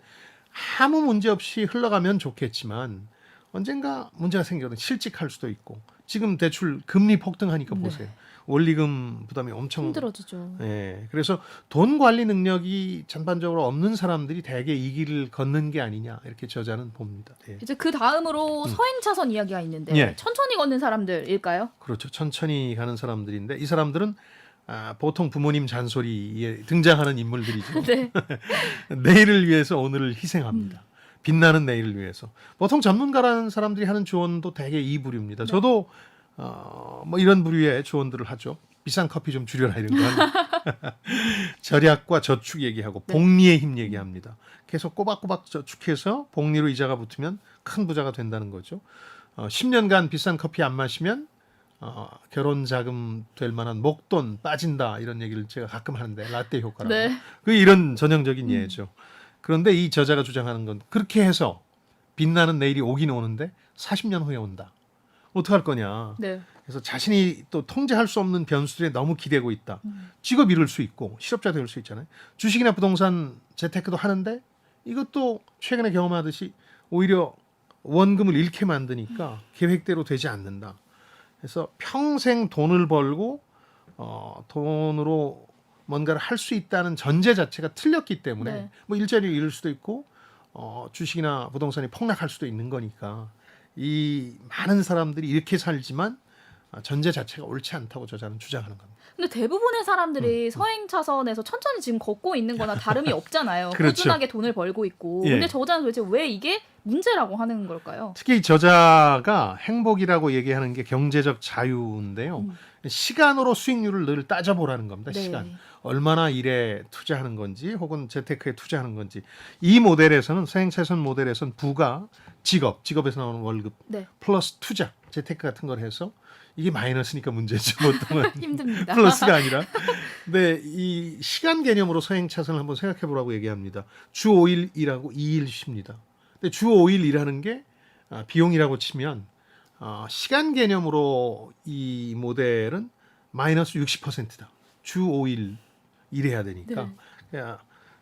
Speaker 1: 아무 문제 없이 흘러가면 좋겠지만 언젠가 문제가 생겨도 실직할 수도 있고 지금 대출 금리 폭등하니까
Speaker 3: 네.
Speaker 1: 보세요. 원리금 부담이 엄청
Speaker 3: 힘들어지죠.
Speaker 1: 예. 그래서 돈 관리 능력이 전반적으로 없는 사람들이 대개 이 길을 걷는 게 아니냐 이렇게 저자는 봅니다. 예.
Speaker 3: 이제 그 다음으로 서행차선 이야기가 있는데
Speaker 1: 예.
Speaker 3: 천천히 걷는 사람들일까요?
Speaker 1: 그렇죠. 천천히 가는 사람들인데 이 사람들은 보통 부모님 잔소리에 등장하는 인물들이죠.
Speaker 3: 네.
Speaker 1: 내일을 위해서 오늘을 희생합니다. 빛나는 내일을 위해서. 보통 전문가라는 사람들이 하는 조언도 대개 이 부류입니다.
Speaker 3: 네.
Speaker 1: 저도 뭐 이런 부류의 조언들을 하죠. 비싼 커피 좀 줄여라 이런 거. 절약과 저축 얘기하고
Speaker 3: 네.
Speaker 1: 복리의 힘 얘기합니다. 계속 꼬박꼬박 저축해서 복리로 이자가 붙으면 큰 부자가 된다는 거죠. 10년간 비싼 커피 안 마시면 결혼 자금 될 만한 목돈 빠진다 이런 얘기를 제가 가끔 하는데 라떼 효과라고.
Speaker 3: 네.
Speaker 1: 그 이런 전형적인 예죠. 그런데 이 저자가 주장하는 건 그렇게 해서 빛나는 내일이 오긴 오는데 40년 후에 온다. 어떡할 거냐.
Speaker 3: 네.
Speaker 1: 그래서 자신이 또 통제할 수 없는 변수들에 너무 기대고 있다. 직업 잃을 수 있고 실업자 될 수 있잖아요. 주식이나 부동산 재테크도 하는데 이것도 최근에 경험하듯이 오히려 원금을 잃게 만드니까 계획대로 되지 않는다. 그래서 평생 돈을 벌고 돈으로 뭔가를 할 수 있다는 전제 자체가 틀렸기 때문에
Speaker 3: 네.
Speaker 1: 뭐 일자리를 잃을 수도 있고 주식이나 부동산이 폭락할 수도 있는 거니까 이 많은 사람들이 이렇게 살지만 전제 자체가 옳지 않다고 저자는 주장하는 겁니다.
Speaker 3: 근데 대부분의 사람들이 서행 차선에서 천천히 지금 걷고 있는 거나 다름이 없잖아요.
Speaker 1: 그렇죠.
Speaker 3: 꾸준하게 돈을 벌고 있고.
Speaker 1: 예.
Speaker 3: 근데 저자는 도대체 왜 이게 문제라고 하는 걸까요?
Speaker 1: 특히 저자가 행복이라고 얘기하는 게 경제적 자유인데요. 시간으로 수익률을 늘 따져보라는 겁니다.
Speaker 3: 네.
Speaker 1: 시간. 얼마나 일에 투자하는 건지 혹은 재테크에 투자하는 건지. 이 모델에서는 서행차선 모델에서는 부가 직업에서 나오는 월급
Speaker 3: 네.
Speaker 1: 플러스 투자, 재테크 같은 걸 해서 이게 마이너스니까 문제죠. 보통은
Speaker 3: 힘듭니다.
Speaker 1: 플러스가 아니라. 근데 이 시간 개념으로 서행차선을 한번 생각해 보라고 얘기합니다. 주 5일 일하고 2일 쉽니다. 근데 주 5일 일하는 게 비용이라고 치면 시간 개념으로 이 모델은 마이너스 60%다. 주 5일 일해야 되니까.
Speaker 3: 네.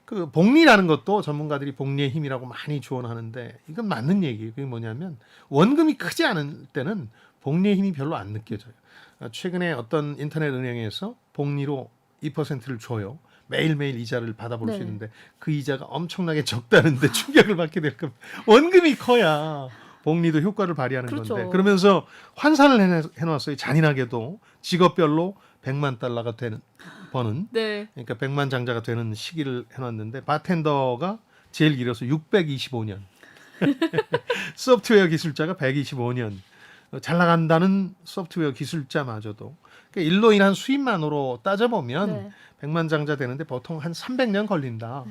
Speaker 1: 그 복리라는 것도 전문가들이 복리의 힘이라고 많이 조언하는데 이건 맞는 얘기예요. 그게 뭐냐면 원금이 크지 않을 때는 복리의 힘이 별로 안 느껴져요. 최근에 어떤 인터넷 은행에서 복리로 2%를 줘요. 매일매일 이자를 받아볼 수
Speaker 3: 네.
Speaker 1: 있는데 그 이자가 엄청나게 적다는데 충격을 받게 될 겁니다. 원금이 커야 복리도 효과를 발휘하는
Speaker 3: 그렇죠.
Speaker 1: 건데 그러면서 환산을 해놨어요. 잔인하게도 직업별로 100만 달러가 버는
Speaker 3: 네.
Speaker 1: 그러니까 100만 장자가 되는 시기를 해놨는데 바텐더가 제일 길어서 625년 소프트웨어 기술자가 125년 잘 나간다는 소프트웨어 기술자마저도 그러니까 일로 인한 수입만으로 따져보면
Speaker 3: 네.
Speaker 1: 100만 장자 되는데 보통 한 300년 걸린다.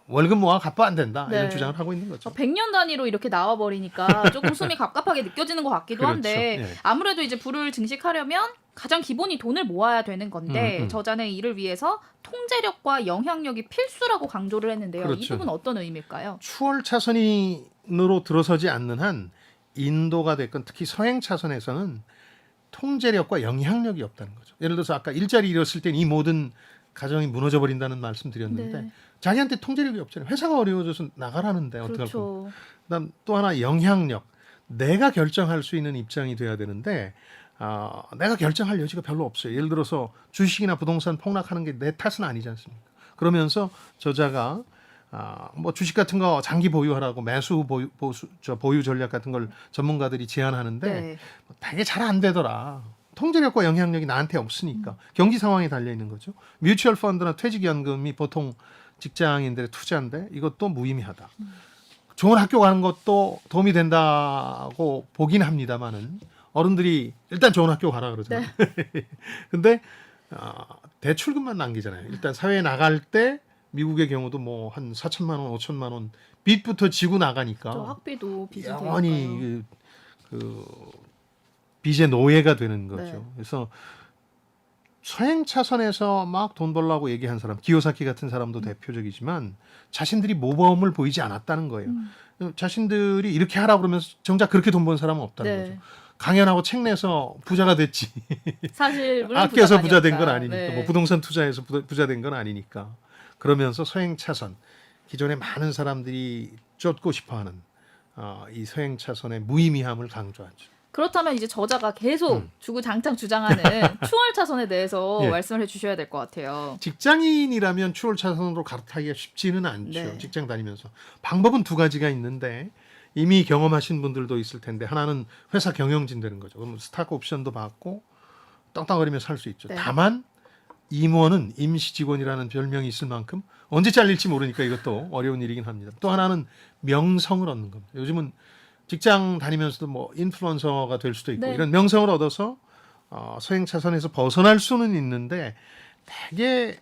Speaker 1: 월급 모아 갚아 안 된다.
Speaker 3: 네.
Speaker 1: 이런 주장을 하고 있는 거죠.
Speaker 3: 100년 단위로 이렇게 나와버리니까 조금 숨이 갑갑하게 느껴지는 것 같기도
Speaker 1: 그렇죠.
Speaker 3: 한데
Speaker 1: 예.
Speaker 3: 아무래도 이제 부를 증식하려면 가장 기본이 돈을 모아야 되는 건데 저자는 이를 위해서 통제력과 영향력이 필수라고 강조를 했는데요. 이
Speaker 1: 그렇죠.
Speaker 3: 부분 어떤 의미일까요?
Speaker 1: 추월 차선으로 들어서지 않는 한 인도가 됐건 특히 서행 차선에서는 통제력과 영향력이 없다는 거죠. 예를 들어서 아까 일자리 잃었을 땐 이 모든 가정이 무너져 버린다는 말씀 드렸는데
Speaker 3: 네.
Speaker 1: 자기한테 통제력이 없잖아요. 회사가 어려워져서 나가라는데 어떡할 겁니까?
Speaker 3: 그렇죠.
Speaker 1: 그다음 또 하나 영향력. 내가 결정할 수 있는 입장이 돼야 되는데 내가 결정할 여지가 별로 없어요. 예를 들어서 주식이나 부동산 폭락하는 게 내 탓은 아니지 않습니까? 그러면서 저자가 뭐 주식 같은 거 장기 보유하라고 매수 보유 전략 같은 걸 전문가들이 제안하는데
Speaker 3: 네.
Speaker 1: 되게 잘 안 되더라. 통제력과 영향력이 나한테 없으니까 경기 상황에 달려 있는 거죠. 뮤추얼 펀드나 퇴직연금이 보통 직장인들의 투자인데 이것도 무의미하다. 좋은 학교 가는 것도 도움이 된다고 보긴 합니다만은 어른들이 일단 좋은 학교 가라 그러잖아요. 근데 대출금만 남기잖아요. 일단 사회에 나갈 때 미국의 경우도 뭐 한 4천만 원, 5천만 원 빚부터 지고 나가니까
Speaker 3: 저 학비도 빚이 되니까요.
Speaker 1: 영원히 그 빚의 노예가 되는 거죠.
Speaker 3: 네.
Speaker 1: 그래서 서행 차선에서 막 돈 벌라고 얘기한 사람, 기요사키 같은 사람도 대표적이지만 자신들이 모범을 보이지 않았다는 거예요. 자신들이 이렇게 하라고 그러면 정작 그렇게 돈 번 사람은 없다는
Speaker 3: 네.
Speaker 1: 거죠. 강연하고 책 내서 부자가 됐지.
Speaker 3: 사실 물론
Speaker 1: 아껴서 부자 된
Speaker 3: 아니었다.
Speaker 1: 건 아니니까.
Speaker 3: 네.
Speaker 1: 뭐 부동산 투자해서 부자 된 건 아니니까. 그러면서 서행 차선, 기존에 많은 사람들이 쫓고 싶어하는 이 서행 차선의 무의미함을 강조하죠.
Speaker 3: 그렇다면 이제 저자가 계속 주구장창 주장하는 추월 차선에 대해서
Speaker 1: 예.
Speaker 3: 말씀을 해주셔야 될 것 같아요.
Speaker 1: 직장인이라면 추월 차선으로 갈아타기가 쉽지는 않죠.
Speaker 3: 네.
Speaker 1: 직장 다니면서. 방법은 두 가지가 있는데 이미 경험하신 분들도 있을 텐데 하나는 회사 경영진 되는 거죠. 그러면 스탁 옵션도 받고 땅땅거리며 살 수 있죠.
Speaker 3: 네.
Speaker 1: 다만 임원은 임시 직원이라는 별명이 있을 만큼 언제 잘릴지 모르니까 이것도 어려운 일이긴 합니다. 또 하나는 명성을 얻는 겁니다. 요즘은 직장 다니면서도 뭐 인플루언서가 될 수도 있고
Speaker 3: 네.
Speaker 1: 이런 명성을 얻어서 서행 차선에서 벗어날 수는 있는데 되게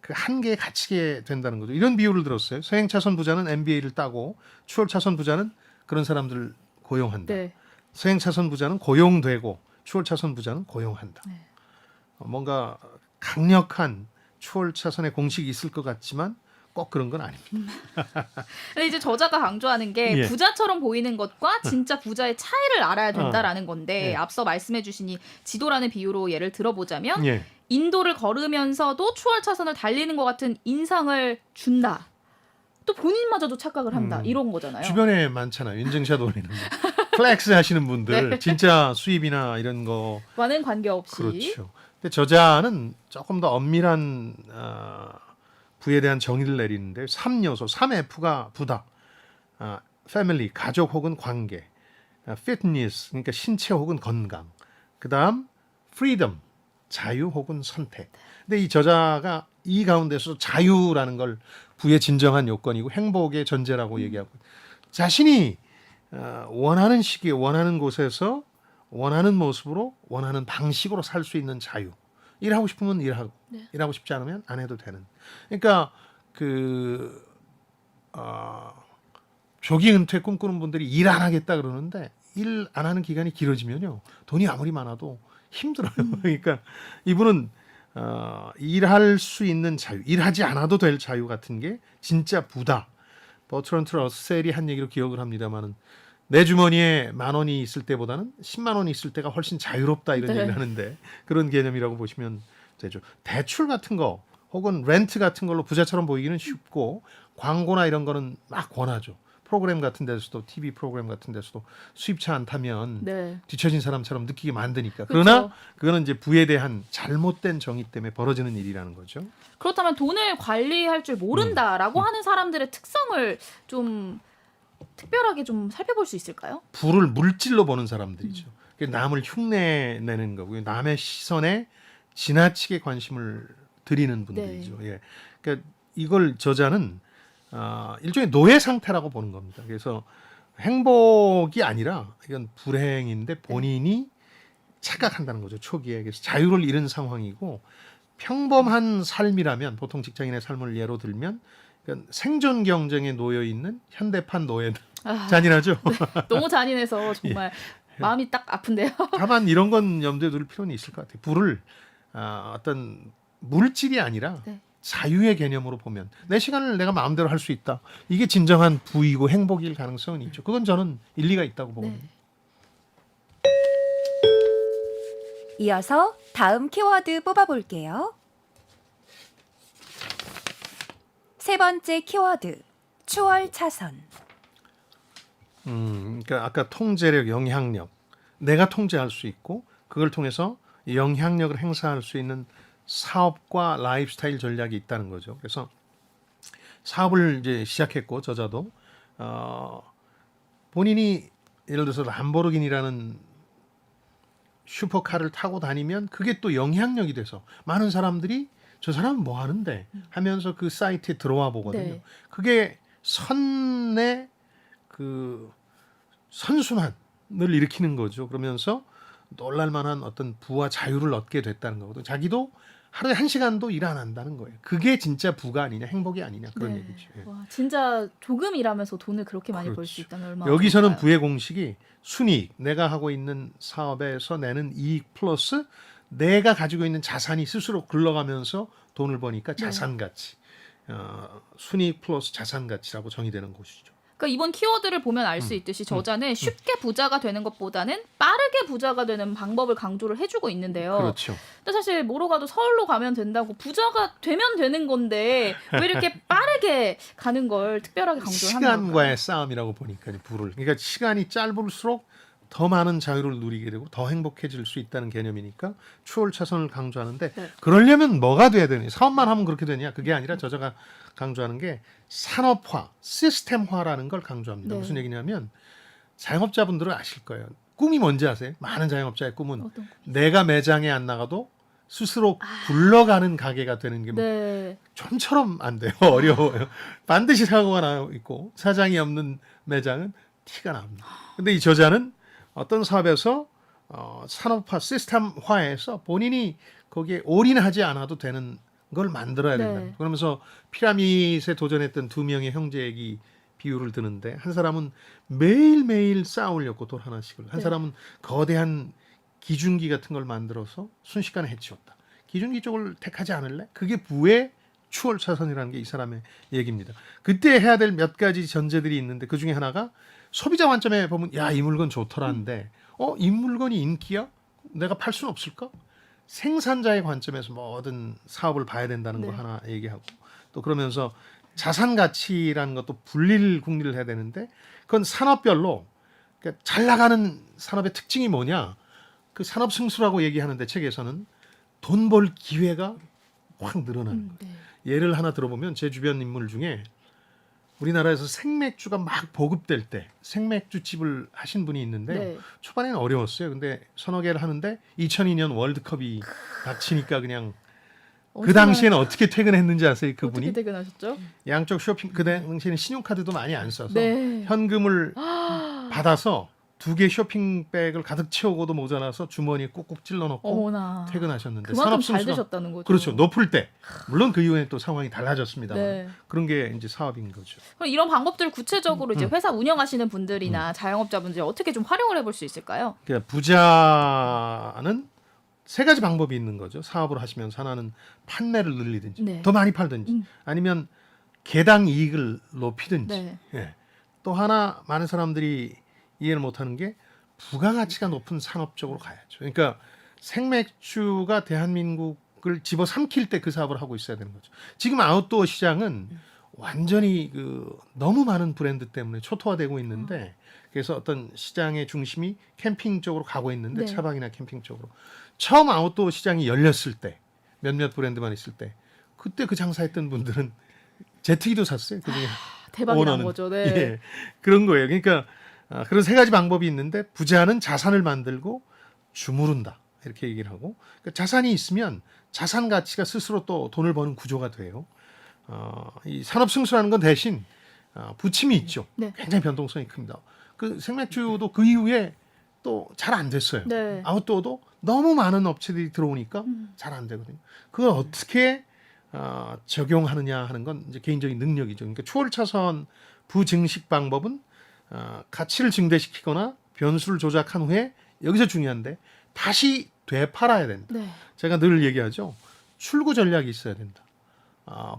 Speaker 1: 그 한계에 갇히게 된다는 거죠. 이런 비유를 들었어요. 서행 차선 부자는 MBA를 따고 추월 차선 부자는 그런 사람들을 고용한다.
Speaker 3: 네.
Speaker 1: 서행 차선 부자는 고용되고 추월 차선 부자는 고용한다.
Speaker 3: 네.
Speaker 1: 뭔가 강력한 추월 차선의 공식이 있을 것 같지만 꼭 그런 건 아닙니다.
Speaker 3: 근데 이제 저자가 강조하는 게
Speaker 1: 예.
Speaker 3: 부자처럼 보이는 것과 진짜 부자의 차이를 알아야 된다라는 건데
Speaker 1: 예.
Speaker 3: 앞서 말씀해주신 이 지도라는 비유로 예를 들어보자면
Speaker 1: 예.
Speaker 3: 인도를 걸으면서도 추월 차선을 달리는 것 같은 인상을 준다. 또 본인마저도 착각을 한다. 이런 거잖아요.
Speaker 1: 주변에 많잖아요. 인증샷 올리는 거. 플렉스 하시는 분들.
Speaker 3: 네.
Speaker 1: 진짜 수입이나 이런 거.
Speaker 3: 와는 관계없이.
Speaker 1: 그렇죠. 근데 저자는 조금 더 엄밀한 부에 대한 정의를 내리는데 3요소, 3F가 부다. 패밀리, 가족 혹은 관계. 피트니스, 그러니까 신체 혹은 건강. 그다음 프리덤, 자유 혹은 선택. 근데 이 저자가 이 가운데서 자유라는 걸 부의 진정한 요건이고 행복의 전제라고 얘기하고 자신이 원하는 시기에 원하는 곳에서 원하는 모습으로 원하는 방식으로 살 수 있는 자유. 일하고 싶으면 일하고
Speaker 3: 네.
Speaker 1: 일하고 싶지 않으면 안 해도 되는. 그러니까 조기 은퇴 꿈꾸는 분들이 일 안 하겠다 그러는데 일 안 하는 기간이 길어지면요 돈이 아무리 많아도 힘들어요. 그러니까 이분은 일할 수 있는 자유, 일하지 않아도 될 자유 같은 게 진짜 부다. 버트런트 러셀이 한 얘기로 기억을 합니다만은 내 주머니에 10,000원이 있을 때보다는 10만 원이 있을 때가 훨씬 자유롭다 이런
Speaker 3: 네.
Speaker 1: 얘기를 하는데 그런 개념이라고 보시면 되죠. 대출 같은 거 혹은 렌트 같은 걸로 부자처럼 보이기는 쉽고 광고나 이런 거는 막 권하죠. 프로그램 같은 데서도 TV 프로그램 같은 데서도 수입차 안 타면
Speaker 3: 네.
Speaker 1: 뒤처진 사람처럼 느끼게 만드니까. 그러나
Speaker 3: 그렇죠.
Speaker 1: 그거는 이제 부에 대한 잘못된 정의 때문에 벌어지는 일이라는 거죠.
Speaker 3: 그렇다면 돈을 관리할 줄 모른다라고 하는 사람들의 특성을 좀 특별하게 좀 살펴볼 수 있을까요?
Speaker 1: 부를 물질로 보는 사람들이죠. 그게 남을 흉내내는 거고요. 남의 시선에 지나치게 관심을 들이는 분들이죠. 예. 그러니까 이걸 저자는 일종의 노예 상태라고 보는 겁니다. 그래서 행복이 아니라 이건 불행인데 본인이 착각한다는 거죠. 초기에. 그래서 자유를 잃은 상황이고 평범한 삶이라면 보통 직장인의 삶을 예로 들면 그러니까 생존 경쟁에 놓여 있는 현대판 노예들. 잔인하죠.
Speaker 3: 너무 잔인해서 정말 마음이 딱 아픈데요.
Speaker 1: 다만 이런 건 염두에 둘 필요는 있을 것 같아요. 부를 어떤 물질이 아니라
Speaker 3: 네.
Speaker 1: 자유의 개념으로 보면 내 시간을 내가 마음대로 할 수 있다. 이게 진정한 부이고 행복일 가능성은 있죠. 그건 저는 일리가 있다고 보거든요.
Speaker 3: 네.
Speaker 4: 이어서 다음 키워드 뽑아볼게요. 세 번째 키워드, 추월차선.
Speaker 1: 그러니까 아까 통제력, 영향력, 내가 통제할 수 있고 그걸 통해서 영향력을 행사할 수 있는 사업과 라이프스타일 전략이 있다는 거죠. 그래서 사업을 이제 시작했고 저자도 본인이 예를 들어서 람보르기니라는 슈퍼카를 타고 다니면 그게 또 영향력이 돼서 많은 사람들이 저 사람은 뭐 하는데 하면서 그 사이트에 들어와 보거든요.
Speaker 3: 네.
Speaker 1: 그게 선의 그 선순환을 일으키는 거죠. 그러면서 놀랄만한 어떤 부와 자유를 얻게 됐다는 거거든요. 자기도 하루에 1시간도 일 안 한다는 거예요. 그게 진짜 부가 아니냐, 행복이 아니냐 그런
Speaker 3: 네.
Speaker 1: 얘기죠. 예.
Speaker 3: 와, 진짜 조금 일하면서 돈을 그렇게 많이 벌 수
Speaker 1: 그렇죠.
Speaker 3: 있다면 얼마나
Speaker 1: 여기서는
Speaker 3: 좋을까요?
Speaker 1: 부의 공식이 순이익, 내가 하고 있는 사업에서 내는 이익 플러스 내가 가지고 있는 자산이 스스로 굴러가면서 돈을 버니까 자산 가치, 순이익 플러스 자산 가치라고 정의되는 것이죠.
Speaker 3: 그러니까 이번 키워드를 보면 알 수 있듯이 저자는 쉽게 부자가 되는 것보다는 빠르게 부자가 되는 방법을 강조를 해주고 있는데요.
Speaker 1: 그렇죠.
Speaker 3: 근데 사실 뭐로 가도 서울로 가면 된다고 부자가 되면 되는 건데 왜 이렇게 빠르게 가는 걸 특별하게 강조를 하는 걸까요?
Speaker 1: 시간과의 싸움이라고 보니까 부를. 그러니까 시간이 짧을수록 더 많은 자유를 누리게 되고 더 행복해질 수 있다는 개념이니까 추월차선을 강조하는데
Speaker 3: 네.
Speaker 1: 그러려면 뭐가 돼야 되냐? 사업만 하면 그렇게 되냐? 그게 아니라 저자가 강조하는 게 산업화, 시스템화라는 걸 강조합니다.
Speaker 3: 네.
Speaker 1: 무슨 얘기냐면 자영업자분들은 아실 거예요. 꿈이 뭔지 아세요? 많은 자영업자의 꿈은
Speaker 3: 어떤 거?
Speaker 1: 내가 매장에 안 나가도 스스로 굴러가는 가게가 되는 게
Speaker 3: 네.
Speaker 1: 좀처럼 안 돼요. 어려워요. 반드시 사고가 나 있고 사장이 없는 매장은 티가 납니다. 근데 이 저자는 어떤 사업에서 산업화 시스템화해서 본인이 거기에 올인하지 않아도 되는 걸 만들어야 된다.
Speaker 3: 네.
Speaker 1: 그러면서 피라밋에 도전했던 2명의 형제 얘기 비유를 드는데 한 사람은 매일매일 쌓아올렸고 돌 하나씩을 한
Speaker 3: 네.
Speaker 1: 사람은 거대한 기중기 같은 걸 만들어서 순식간에 해치웠다. 기중기 쪽을 택하지 않을래? 그게 부의 추월차선이라는 게 이 사람의 얘기입니다. 그때 해야 될 몇 가지 전제들이 있는데 그 중에 하나가 소비자 관점에 보면 야, 이 물건 좋더라는데 이 물건이 인기야? 내가 팔 수는 없을까? 생산자의 관점에서 뭐든 사업을 봐야 된다는 거
Speaker 3: 네.
Speaker 1: 하나 얘기하고 또 그러면서 자산 가치라는 것도 분리를 국리를 해야 되는데 그건 산업별로 그러니까 잘 나가는 산업의 특징이 뭐냐? 그 산업 승수라고 얘기하는데 책에서는 돈 벌 기회가 확 늘어나는 거예요.
Speaker 3: 네.
Speaker 1: 예를 하나 들어보면 제 주변 인물 중에 우리나라에서 생맥주가 막 보급될 때 생맥주 집을 하신 분이 있는데요.
Speaker 3: 네.
Speaker 1: 초반에는 어려웠어요. 근데 서너 개를 하는데 2002년 월드컵이 닥치니까 그냥 그 당시에는 어떻게 퇴근했는지 아세요? 그분이
Speaker 3: 어떻게 퇴근하셨죠?
Speaker 1: 양쪽 쇼핑 그 당시에는 신용카드도 많이 안 써서
Speaker 3: 네.
Speaker 1: 현금을 받아서 2개 쇼핑백을 가득 채우고도 모자라서 주머니에 꾹꾹 찔러 넣고
Speaker 3: 어머나.
Speaker 1: 퇴근하셨는데
Speaker 3: 그만큼 잘
Speaker 1: 산업순수가-
Speaker 3: 되셨다는 거죠.
Speaker 1: 그렇죠. 높을 때 물론 그 이후에 또 상황이 달라졌습니다만
Speaker 3: 네.
Speaker 1: 그런 게 이제 사업인 거죠.
Speaker 3: 그럼 이런 방법들 구체적으로 이제 회사 운영하시는 분들이나 자영업자분들이 어떻게 좀 활용을 해볼 수 있을까요?
Speaker 1: 그러니까 부자는 세 가지 방법이 있는 거죠. 사업을 하시면서 하나는 판매를 늘리든지
Speaker 3: 네.
Speaker 1: 더 많이 팔든지 아니면 개당 이익을 높이든지
Speaker 3: 네.
Speaker 1: 예. 또 하나 많은 사람들이 이해를 못하는 게 부가가치가 높은 산업 쪽으로 가야죠. 그러니까 생맥주가 대한민국을 집어삼킬 때 그 사업을 하고 있어야 되는 거죠. 지금 아웃도어 시장은 완전히 너무 많은 브랜드 때문에 초토화되고 있는데 그래서 어떤 시장의 중심이 캠핑 쪽으로 가고 있는데
Speaker 3: 네.
Speaker 1: 차박이나 캠핑 쪽으로 처음 아웃도어 시장이 열렸을 때 몇몇 브랜드만 있을 때 그때 그 장사했던 분들은 제트기도 샀어요. 그중에
Speaker 3: 대박이 난
Speaker 1: 오너는.
Speaker 3: 거죠. 네.
Speaker 1: 예, 그런 거예요. 그러니까 그런 세 가지 방법이 있는데 부자는 자산을 만들고 주무른다 이렇게 얘기를 하고 그러니까 자산이 있으면 자산 가치가 스스로 또 돈을 버는 구조가 돼요. 이 산업 승수라는 건 대신 부침이 있죠.
Speaker 3: 네.
Speaker 1: 굉장히 변동성이 큽니다. 그 생맥주도 그 이후에 또 잘 안 됐어요.
Speaker 3: 네.
Speaker 1: 아웃도어도 너무 많은 업체들이 들어오니까 잘 안 되거든요. 그걸 어떻게 적용하느냐 하는 건 이제 개인적인 능력이죠. 그러니까 초월차선 부증식 방법은 가치를 증대시키거나 변수를 조작한 후에 여기서 중요한데 다시 되팔아야 된다.
Speaker 3: 네.
Speaker 1: 제가 늘 얘기하죠. 출구 전략이 있어야 된다.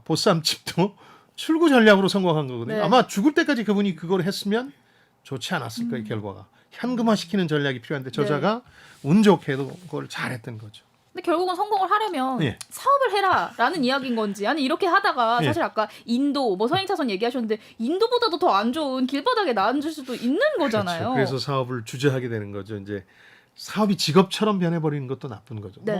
Speaker 1: 보쌈집도 출구 전략으로 성공한 거거든요.
Speaker 3: 네.
Speaker 1: 아마 죽을 때까지 그분이 그걸 했으면 좋지 않았을 거예요. 결과가. 현금화시키는 전략이 필요한데 저자가 운 좋게도 그걸 잘했던 거죠.
Speaker 3: 근데 결국은 성공을 하려면
Speaker 1: 예.
Speaker 3: 사업을 해라라는 이야기인 건지 아니 이렇게 하다가
Speaker 1: 예.
Speaker 3: 사실 아까 인도 뭐 서행차선 얘기하셨는데 인도보다도 더 안 좋은 길바닥에 나앉을 수도 있는 거잖아요.
Speaker 1: 그렇죠. 그래서 사업을 주저하게 되는 거죠. 이제 사업이 직업처럼 변해버리는 것도 나쁜 거죠.
Speaker 3: 네.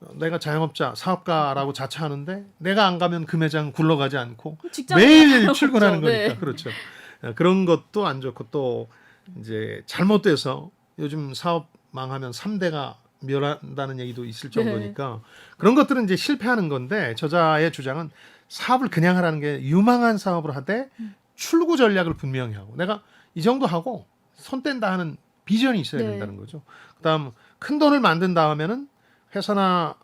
Speaker 1: 뭐 내가 자영업자, 사업가라고 자처하는데 내가 안 가면 그 매장 굴러가지 않고
Speaker 3: 직장에
Speaker 1: 매일
Speaker 3: 가요.
Speaker 1: 출근하는
Speaker 3: 그렇죠.
Speaker 1: 거니까
Speaker 3: 네.
Speaker 1: 그렇죠. 그런 것도 안 좋고 또 이제 잘못돼서 요즘 사업 망하면 3대가 멸한다는 얘기도 있을 정도니까 그런 것들은 이제 실패하는 건데 저자의 주장은 사업을 그냥 하라는 게 유망한 사업을 하되 출구 전략을 분명히 하고 내가 이 정도 하고 손 뗀다 하는 비전이 있어야
Speaker 3: 네.
Speaker 1: 된다는 거죠. 그다음 큰 돈을 만든 다음에는 회사나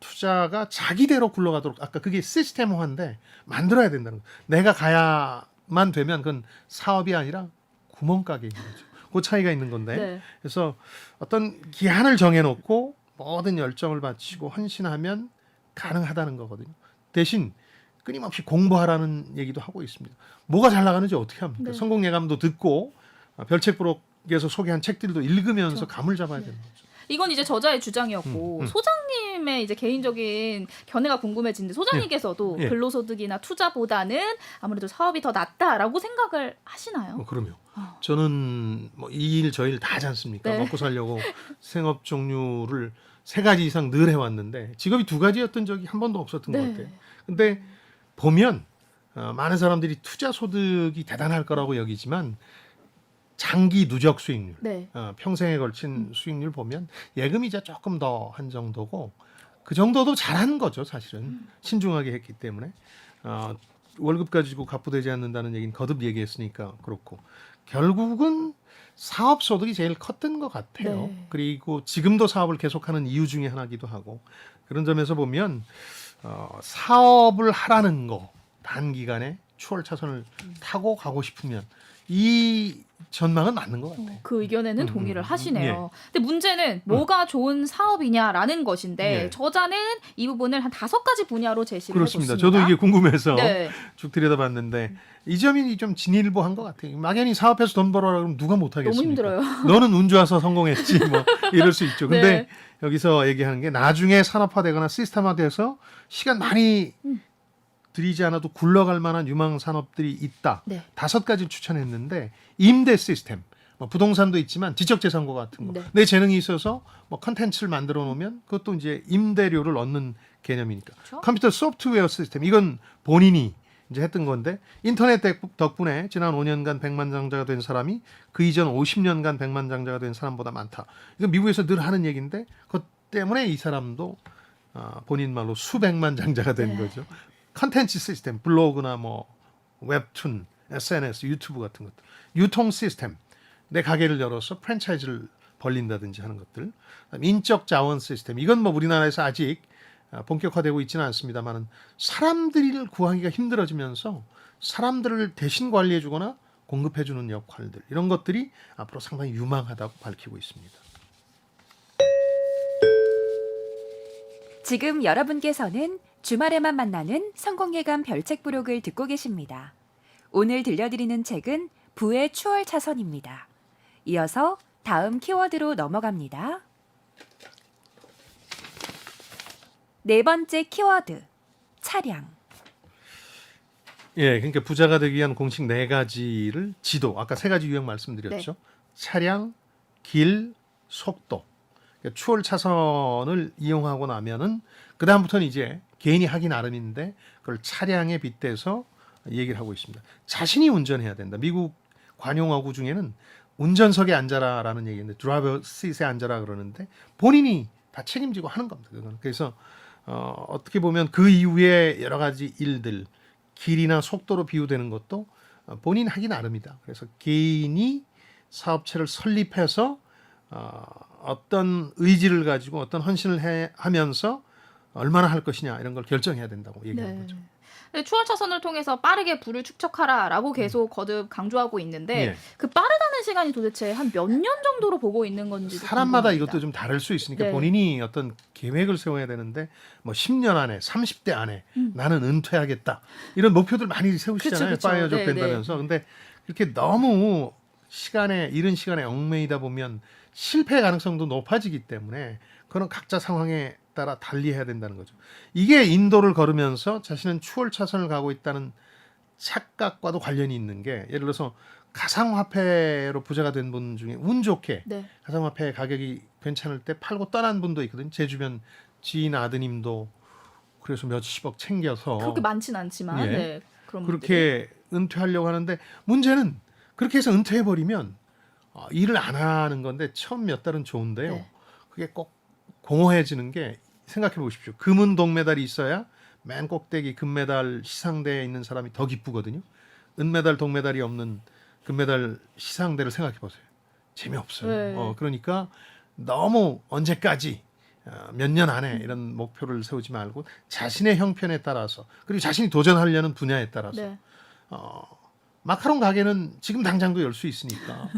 Speaker 1: 투자가 자기대로 굴러가도록 아까 그게 시스템화인데 만들어야 된다는 거죠. 내가 가야만 되면 그건 사업이 아니라 구멍가게인 거죠. 그 차이가 있는 건데
Speaker 3: 네.
Speaker 1: 그래서 어떤 기한을 정해놓고 모든 열정을 바치고 헌신하면 가능하다는 거거든요. 대신 끊임없이 공부하라는 얘기도 하고 있습니다. 뭐가 잘 나가는지 어떻게 합니까?
Speaker 3: 네.
Speaker 1: 성공 예감도 듣고 별책부록에서 소개한 책들도 읽으면서
Speaker 3: 그렇죠.
Speaker 1: 감을 잡아야 되는 거죠.
Speaker 3: 이건 이제 저자의 주장이었고 소장님의 이제 개인적인 견해가 궁금해지는데 소장님께서도
Speaker 1: 예.
Speaker 3: 근로소득이나 투자보다는 아무래도 사업이 더 낫다라고 생각을 하시나요?
Speaker 1: 그럼요. 저는 뭐 이 일 저 일 다 하지 않습니까?
Speaker 3: 네.
Speaker 1: 먹고 살려고 생업 종류를 3가지 이상 늘 해왔는데 직업이 2가지였던 적이 한 번도 없었던 것
Speaker 3: 네.
Speaker 1: 같아요. 근데 보면 많은 사람들이 투자 소득이 대단할 거라고 여기지만 장기 누적 수익률,
Speaker 3: 네.
Speaker 1: 평생에 걸친 수익률 보면 예금이자 조금 더 한 정도고 그 정도도 잘한 거죠 사실은 신중하게 했기 때문에 월급 가지고 갑부되지 않는다는 얘기는 거듭 얘기했으니까 그렇고 결국은 사업 소득이 제일 컸던 것 같아요.
Speaker 3: 네.
Speaker 1: 그리고 지금도 사업을 계속하는 이유 중에 하나기도 하고 그런 점에서 보면 사업을 하라는 거 단기간에 추월차선을 타고 가고 싶으면 이 전망은 맞는 것 같아요.
Speaker 3: 그 의견에는 동의를 하시네요.
Speaker 1: 예.
Speaker 3: 근데 문제는 뭐가 좋은 사업이냐라는 것인데
Speaker 1: 예.
Speaker 3: 저자는 이 부분을 한 5가지 분야로 제시를
Speaker 1: 그렇습니다.
Speaker 3: 해줬습니다.
Speaker 1: 저도 이게 궁금해서
Speaker 3: 네.
Speaker 1: 쭉 들여다봤는데 이 점이 좀 진일보한 것 같아요. 막연히 사업해서 돈 벌어라 그러면 누가 못하겠습니까?
Speaker 3: 너무 힘들어요.
Speaker 1: 너는 운 좋아서 성공했지 뭐 이럴 수 있죠. 근데
Speaker 3: 네.
Speaker 1: 여기서 얘기하는 게 나중에 산업화되거나 시스템화돼서 시간 많이 들이지 않아도 굴러갈 만한 유망 산업들이 있다.
Speaker 3: 네.
Speaker 1: 5가지를 추천했는데 임대 시스템, 뭐 부동산도 있지만 지적재산과 같은 거.
Speaker 3: 네.
Speaker 1: 내 재능이 있어서 뭐 컨텐츠를 만들어 놓으면 그것도 이제 임대료를 얻는 개념이니까.
Speaker 3: 그렇죠.
Speaker 1: 컴퓨터 소프트웨어 시스템 이건 본인이 이제 했던 건데 인터넷 덕분에 지난 5년간 백만장자가 된 사람이 그 이전 50년간 백만장자가 된 사람보다 많다. 이거 미국에서 늘 하는 얘기인데 그것 때문에 이 사람도 본인 말로 수백만장자가 된 거죠. 컨텐츠 시스템, 블로그나 뭐 웹툰, SNS, 유튜브 같은 것들, 유통 시스템, 내 가게를 열어서 프랜차이즈를 벌린다든지 하는 것들, 인적 자원 시스템, 이건 뭐 우리나라에서 아직 본격화되고 있지는 않습니다만 사람들을 구하기가 힘들어지면서 사람들을 대신 관리해주거나 공급해주는 역할들, 이런 것들이 앞으로 상당히 유망하다고 밝히고 있습니다.
Speaker 4: 지금 여러분께서는 주말에만 만나는 성공예감 별책 부록을 듣고 계십니다. 오늘 들려드리는 책은 부의 추월 차선입니다. 이어서 다음 키워드로 넘어갑니다. 네 번째 키워드, 차량.
Speaker 1: 예, 그러니까 부자가 되기 위한 공식 네 가지를 지도, 아까 세 가지 유형 말씀드렸죠. 차량, 길, 속도. 그러니까 추월 차선을 이용하고 나면은 그 다음부터는 이제 개인이 하기 나름인데 그걸 차량에 빗대서 얘기를 하고 있습니다. 자신이 운전해야 된다. 미국 관용어구 중에는 운전석에 앉아라라는 얘기인데 드라이버 시트에 앉아라 그러는데 본인이 다 책임지고 하는 겁니다. 그건. 그래서 어떻게 보면 그 이후에 여러 가지 일들, 길이나 속도로 비유되는 것도 본인 하기 나름이다. 그래서 개인이 사업체를 설립해서 어떤 의지를 가지고 어떤 헌신을 하면서 얼마나 할 것이냐 이런 걸 결정해야 된다고 얘기하는 거죠.
Speaker 3: 네, 추월 차선을 통해서 빠르게 부를 축적하라라고 계속 거듭 강조하고 있는데
Speaker 1: 예.
Speaker 3: 그 빠르다는 시간이 도대체 한 몇 년 정도로 보고 있는 건지
Speaker 1: 사람마다
Speaker 3: 궁금합니다.
Speaker 1: 이것도 좀 다를 수 있으니까
Speaker 3: 네.
Speaker 1: 본인이 어떤 계획을 세워야 되는데 뭐 10년 안에 30대 안에 나는 은퇴하겠다 이런 목표들 많이 세우시잖아요.
Speaker 3: 그쵸.
Speaker 1: 파이어족
Speaker 3: 네,
Speaker 1: 된다면서. 근데 그렇게 너무 이른 시간에 얽매이다 보면 실패 가능성도 높아지기 때문에 그런 각자 상황에 따라 달리해야 된다는 거죠. 이게 인도를 걸으면서 자신은 추월 차선을 가고 있다는 착각과도 관련이 있는 게, 예를 들어서 가상화폐로 부자가 된 분 중에 운 좋게
Speaker 3: 네.
Speaker 1: 가상화폐 가격이 괜찮을 때 팔고 떠난 분도 있거든요. 제 주변 지인 아드님도 그래서 몇십억 챙겨서
Speaker 3: 그렇게 많진 않지만
Speaker 1: 예.
Speaker 3: 네, 그런 분들이.
Speaker 1: 그렇게 은퇴하려고 하는데 문제는 그렇게 해서 은퇴해버리면 일을 안 하는 건데 처음 몇 달은 좋은데요.
Speaker 3: 네.
Speaker 1: 그게 꼭 공허해지는 게, 생각해 보십시오. 금은 동메달이 있어야 맨 꼭대기 금메달 시상대에 있는 사람이 더 기쁘거든요. 은메달 동메달이 없는 금메달 시상대를 생각해 보세요. 재미없어요.
Speaker 3: 네.
Speaker 1: 그러니까 너무 언제까지 몇 년 안에 이런 목표를 세우지 말고 자신의 형편에 따라서, 그리고 자신이 도전하려는 분야에 따라서
Speaker 3: 네.
Speaker 1: 마카롱 가게는 지금 당장도 열 수 있으니까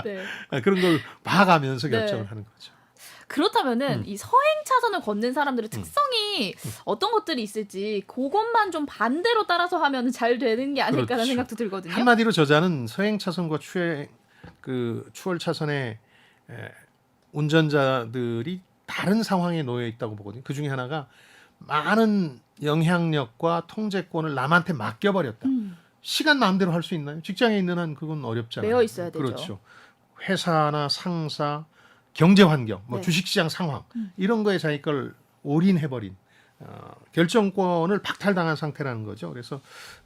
Speaker 3: 네.
Speaker 1: 그런 걸 봐가면서
Speaker 3: 네.
Speaker 1: 결정을 하는 거죠.
Speaker 3: 그렇다면은 이 서행 차선을 걷는 사람들의 특성이 어떤 것들이 있을지 그것만 좀 반대로 따라서 하면 잘 되는 게 아닐까라는
Speaker 1: 그렇죠.
Speaker 3: 생각도 들거든요.
Speaker 1: 한마디로 저자는 서행 차선과 추월 차선의 운전자들이 다른 상황에 놓여 있다고 보거든요. 그 중에 하나가 많은 영향력과 통제권을 남한테 맡겨버렸다. 시간 마음대로 할 수 있나요? 직장에 있는 한 그건 어렵잖아요.
Speaker 3: 매여 있어야 되죠.
Speaker 1: 그렇죠. 회사나 상사, 경제 환경, 뭐
Speaker 3: 네.
Speaker 1: 주식시장 상황 이런 거에 자기 걸 올인해버린 결정권을 박탈당한 상태라는 거죠. 그래서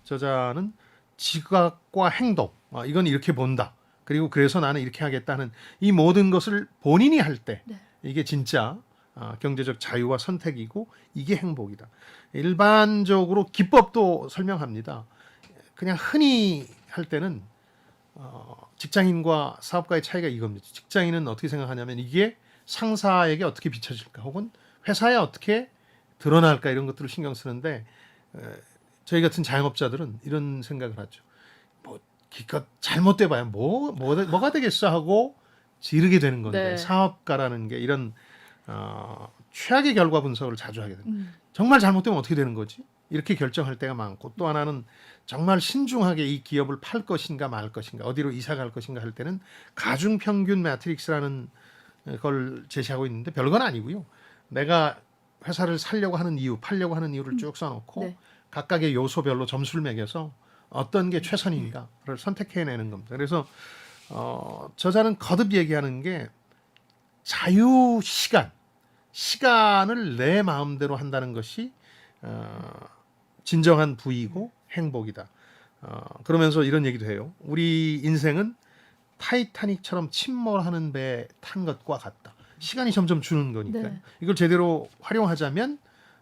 Speaker 1: 저자는 지각과 행동, 이건 이렇게 본다. 그리고 그래서 나는 이렇게 하겠다는 이 모든 것을 본인이 할 때
Speaker 3: 네.
Speaker 1: 이게 진짜 경제적 자유와 선택이고 이게 행복이다. 일반적으로 기법도 설명합니다. 그냥 흔히 할 때는 직장인과 사업가의 차이가 이겁니다. 직장인은 어떻게 생각하냐면 이게 상사에게 어떻게 비춰질까 혹은 회사에 어떻게 드러날까 이런 것들을 신경 쓰는데 저희 같은 자영업자들은 이런 생각을 하죠. 뭐 기껏 잘못돼 봐야 뭐가 되겠어 하고 지르게 되는 건데
Speaker 3: 네.
Speaker 1: 사업가라는 게 이런 최악의 결과 분석을 자주 하게 됩니다. 정말 잘못되면 어떻게 되는 거지? 이렇게 결정할 때가 많고, 또 하나는 정말 신중하게 이 기업을 팔 것인가 말 것인가, 어디로 이사 갈 것인가 할 때는 가중평균 매트릭스라는 걸 제시하고 있는데 별건 아니고요. 내가 회사를 살려고 하는 이유, 팔려고 하는 이유를 쭉 써놓고
Speaker 3: 네.
Speaker 1: 각각의 요소별로 점수를 매겨서 어떤 게 최선인가를 선택해내는 겁니다. 그래서 저자는 거듭 얘기하는 게 자유 시간을 내 마음대로 한다는 것이 진정한 부이고 행복이다. 그러면서 이런 얘기도 해요. 우리 인생은 타이타닉처럼 침몰하는 배 탄 것과 같다. 시간이 점점 주는 거니까
Speaker 3: 네.
Speaker 1: 이걸 제대로 활용하자면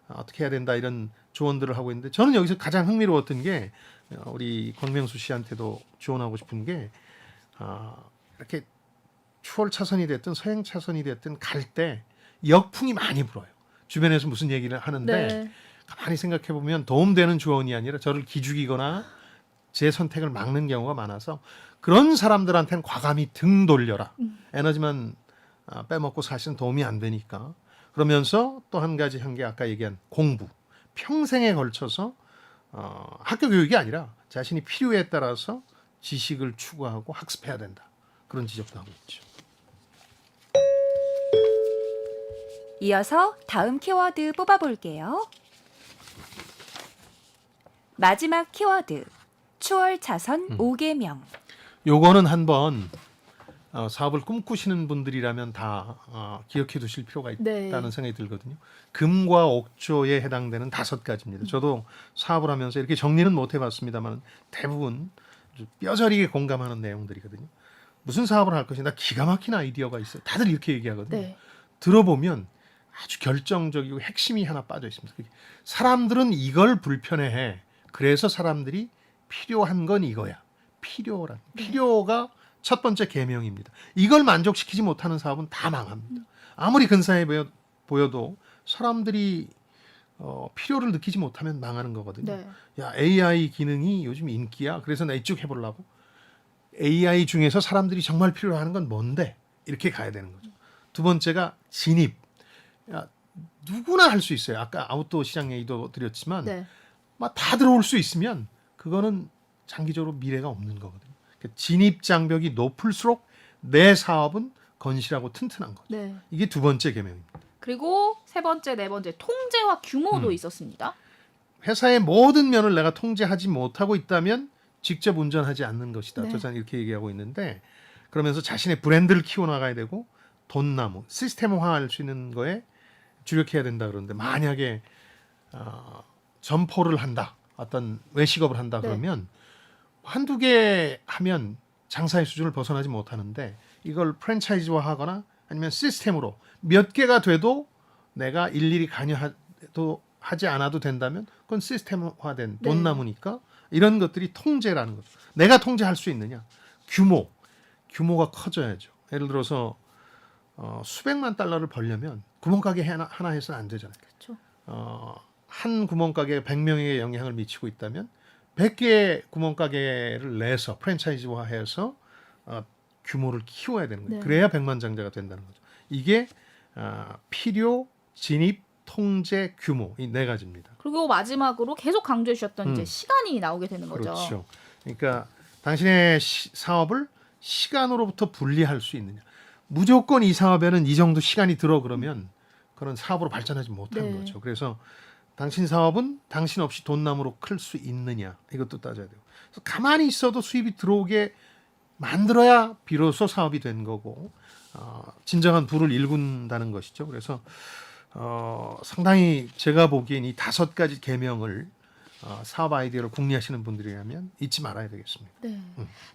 Speaker 1: 어떻게 해야 된다 이런 조언들을 하고 있는데 저는 여기서 가장 흥미로웠던 게 우리 권명수 씨한테도 조언하고 싶은 게 이렇게 추월 차선이 됐든 서행 차선이 됐든 갈 때 역풍이 많이 불어요. 주변에서 무슨 얘기를 하는데
Speaker 3: 네.
Speaker 1: 가만히 생각해 보면 도움되는 조언이 아니라 저를 기죽이거나 제 선택을 막는 경우가 많아서 그런 사람들한테는 과감히 등 돌려라. 에너지만 빼먹고 사실은 도움이 안 되니까. 그러면서 또 한 가지 한 게 아까 얘기한 공부. 평생에 걸쳐서 학교 교육이 아니라 자신이 필요에 따라서 지식을 추구하고 학습해야 된다. 그런 지적도 하고 있죠.
Speaker 4: 이어서 다음 키워드 뽑아볼게요. 마지막 키워드, 추월 차선 5개명.
Speaker 1: 요거는 한번 사업을 꿈꾸시는 분들이라면 다 기억해 두실 필요가 있다는
Speaker 3: 네.
Speaker 1: 생각이 들거든요. 금과 옥조에 해당되는 5가지입니다. 저도 사업을 하면서 이렇게 정리는 못 해봤습니다만 대부분 아주 뼈저리게 공감하는 내용들이거든요. 무슨 사업을 할 것이나 기가 막힌 아이디어가 있어요. 다들 이렇게 얘기하거든요.
Speaker 3: 네.
Speaker 1: 들어보면 아주 결정적이고 핵심이 하나 빠져 있습니다. 사람들은 이걸 불편해해. 그래서 사람들이 필요한 건 이거야. 필요가 첫 번째 계명입니다. 이걸 만족시키지 못하는 사업은 다 망합니다. 아무리 근사해 보여도 사람들이 필요를 느끼지 못하면 망하는 거거든요.
Speaker 3: 네.
Speaker 1: 야, AI 기능이 요즘 인기야. 그래서 나 이쪽 해보려고. AI 중에서 사람들이 정말 필요로 하는 건 뭔데? 이렇게 가야 되는 거죠. 두 번째가 진입. 야, 누구나 할 수 있어요. 아까 아웃도어 시장 얘기도 드렸지만
Speaker 3: 네.
Speaker 1: 막 다 들어올 수 있으면 그거는 장기적으로 미래가 없는 거거든요. 그러니까 진입 장벽이 높을수록 내 사업은 건실하고 튼튼한 거죠.
Speaker 3: 네.
Speaker 1: 이게 두 번째 계명입니다.
Speaker 3: 그리고 세 번째, 네 번째 통제와 규모도 있었습니다.
Speaker 1: 회사의 모든 면을 내가 통제하지 못하고 있다면 직접 운전하지 않는 것이다.
Speaker 3: 네.
Speaker 1: 저는 이렇게 얘기하고 있는데 그러면서 자신의 브랜드를 키워나가야 되고 돈나무, 시스템화할 수 있는 거에 주력해야 된다 그러는데 만약에 점포를 한다. 어떤 외식업을 한다
Speaker 3: 네.
Speaker 1: 그러면 한두 개 하면 장사의 수준을 벗어나지 못하는데 이걸 프랜차이즈화하거나 아니면 시스템으로 몇 개가 돼도 내가 일일이 관여도 하지 않아도 된다면 그건 시스템화된
Speaker 3: 네.
Speaker 1: 돈나무니까 이런 것들이 통제라는 거죠. 내가 통제할 수 있느냐? 규모가 커져야죠. 예를 들어서 수백만 달러를 벌려면 구멍가게 하나 해서는 안 되잖아요.
Speaker 3: 그렇죠.
Speaker 1: 한 구멍가게가 100명에게 영향을 미치고 있다면 100개의 구멍가게를 내서 프랜차이즈화해서 규모를 키워야 되는 거예요.
Speaker 3: 네.
Speaker 1: 그래야 백만장자가 된다는 거죠. 이게 필요, 진입, 통제, 규모 이 4가지입니다.
Speaker 3: 그리고 마지막으로 계속 강조해 주셨던 이제 시간이 나오게 되는 거죠.
Speaker 1: 그렇죠. 그러니까 당신의 사업을 시간으로부터 분리할 수 있느냐. 무조건 이 사업에는 이 정도 시간이 들어 그러면 그런 사업으로 발전하지 못하는
Speaker 3: 네.
Speaker 1: 거죠. 그래서 당신 사업은 당신 없이 돈나무로 클 수 있느냐 이것도 따져야 돼요. 그래서 가만히 있어도 수입이 들어오게 만들어야 비로소 사업이 된 거고 진정한 부를 일군다는 것이죠. 그래서 상당히 제가 보기엔 이 5가지 계명을 사업 아이디어를 궁리하시는 분들이라면 잊지 말아야 되겠습니다.
Speaker 3: 네.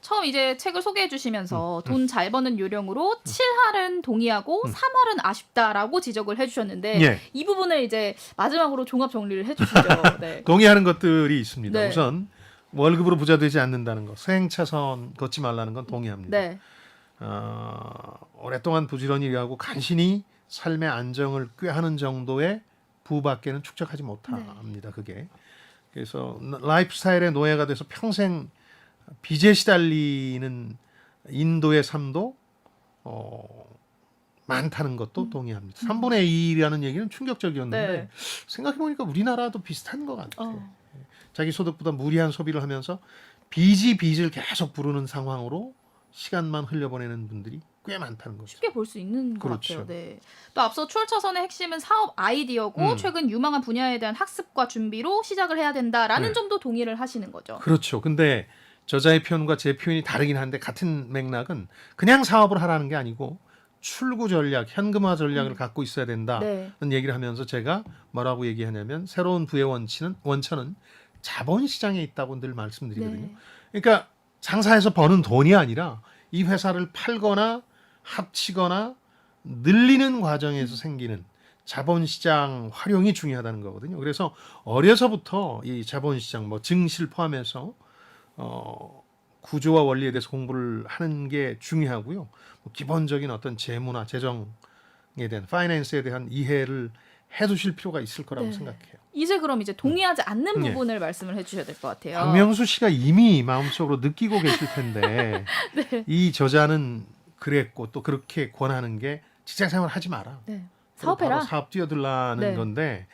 Speaker 3: 처음 이제 책을 소개해 주시면서 돈 잘 버는 요령으로 7할은 동의하고 3할은 아쉽다라고 지적을 해 주셨는데
Speaker 1: 예.
Speaker 3: 이 부분을 이제 마지막으로 종합 정리를 해 주시죠. 네.
Speaker 1: 동의하는 것들이 있습니다.
Speaker 3: 네.
Speaker 1: 우선 월급으로 부자 되지 않는다는 거, 서행차선 걷지 말라는 건 동의합니다.
Speaker 3: 네.
Speaker 1: 오랫동안 부지런히 일하고 간신히 삶의 안정을 꾀하는 정도의 부밖에는 축적하지 못합니다. 그게. 그래서 라이프 스타일의 노예가 돼서 평생 빚에 시달리는 인도의 삶도 많다는 것도 동의합니다. 3분의 2라는 얘기는 충격적이었는데
Speaker 3: 네.
Speaker 1: 생각해보니까 우리나라도 비슷한 것 같아요. 자기 소득보다 무리한 소비를 하면서 빚을 계속 부르는 상황으로 시간만 흘려보내는 분들이 꽤 많다는 거죠.
Speaker 3: 쉽게 볼 수 있는 것
Speaker 1: 그렇죠.
Speaker 3: 같아요. 네. 또 앞서 추월차선의 핵심은 사업 아이디어고 최근 유망한 분야에 대한 학습과 준비로 시작을 해야 된다라는
Speaker 1: 네.
Speaker 3: 점도 동의를 하시는 거죠.
Speaker 1: 그렇죠. 근데 저자의 표현과 제 표현이 다르긴 한데 같은 맥락은 그냥 사업을 하라는 게 아니고 출구 전략, 현금화 전략을 갖고 있어야 된다는
Speaker 3: 네.
Speaker 1: 얘기를 하면서 제가 뭐라고 얘기하냐면 새로운 부의 원천은 자본시장에 있다고 늘 말씀드리거든요.
Speaker 3: 네.
Speaker 1: 그러니까 장사해서 버는 돈이 아니라 이 회사를 팔거나 합치거나 늘리는 과정에서 생기는 자본시장 활용이 중요하다는 거거든요. 그래서 어려서부터 이 자본시장 뭐 증시를 포함해서 구조와 원리에 대해서 공부를 하는 게 중요하고요. 뭐 기본적인 어떤 재무나 재정에 대한 파이낸스에 대한 이해를 해두실 필요가 있을 거라고
Speaker 3: 네.
Speaker 1: 생각해요.
Speaker 3: 이제 그럼 이제 동의하지 않는
Speaker 1: 네.
Speaker 3: 부분을 말씀을 해주셔야 될 것 같아요.
Speaker 1: 박명수 씨가 이미 마음속으로 느끼고 계실 텐데
Speaker 3: 네.
Speaker 1: 이 저자는 그랬고 또 그렇게 권하는 게 직장생활 하지 마라.
Speaker 3: 네.
Speaker 1: 바로
Speaker 3: 사업해라.
Speaker 1: 사업 뛰어들라는
Speaker 3: 네.
Speaker 1: 건데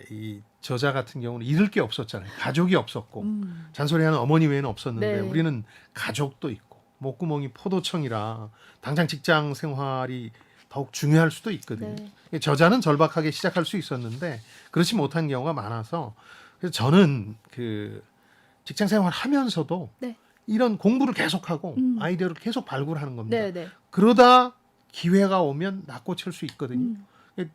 Speaker 1: 이 저자 같은 경우는 잃을 게 없었잖아요. 가족이 없었고 잔소리하는 어머니 외에는 없었는데
Speaker 3: 네.
Speaker 1: 우리는 가족도 있고 목구멍이 포도청이라 당장 직장 생활이 더욱 중요할 수도 있거든요.
Speaker 3: 네.
Speaker 1: 저자는 절박하게 시작할 수 있었는데 그렇지 못한 경우가 많아서 그래서 저는 그 직장 생활 하면서도
Speaker 3: 네.
Speaker 1: 이런 공부를 계속하고
Speaker 3: 음.
Speaker 1: 아이디어를 계속 발굴하는 겁니다.
Speaker 3: 네, 네.
Speaker 1: 그러다 기회가 오면 낚고칠 수 있거든요.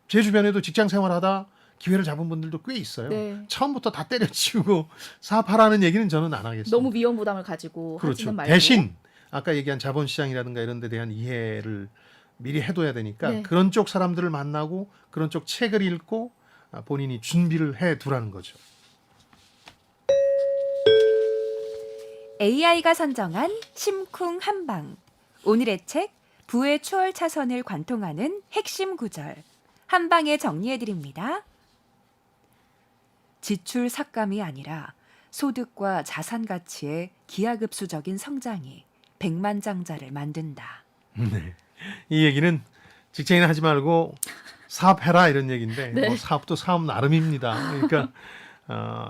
Speaker 1: 제 주변에도 직장 생활하다 기회를 잡은 분들도 꽤 있어요.
Speaker 3: 네.
Speaker 1: 처음부터 다 때려치우고 사업하라는 얘기는 저는 안 하겠습니다.
Speaker 3: 너무 위험 부담을 가지고
Speaker 1: 그렇죠.
Speaker 3: 하지는 말고.
Speaker 1: 대신 아까 얘기한 자본시장이라든가 이런 데 대한 이해를 미리 해둬야 되니까
Speaker 3: 네.
Speaker 1: 그런 쪽 사람들을 만나고 그런 쪽 책을 읽고 본인이 준비를 해두라는 거죠.
Speaker 4: AI가 선정한 심쿵 한방. 오늘의 책 부의 추월 차선을 관통하는 핵심 구절. 한 방에 정리해 드립니다. 지출 삭감이 아니라 소득과 자산 가치의 기하급수적인 성장이 백만장자를 만든다.
Speaker 1: 네. 이 얘기는 직장인 하지 말고 사업해라 이런 얘기인데
Speaker 3: 네.
Speaker 1: 뭐 사업도 사업 나름입니다. 그러니까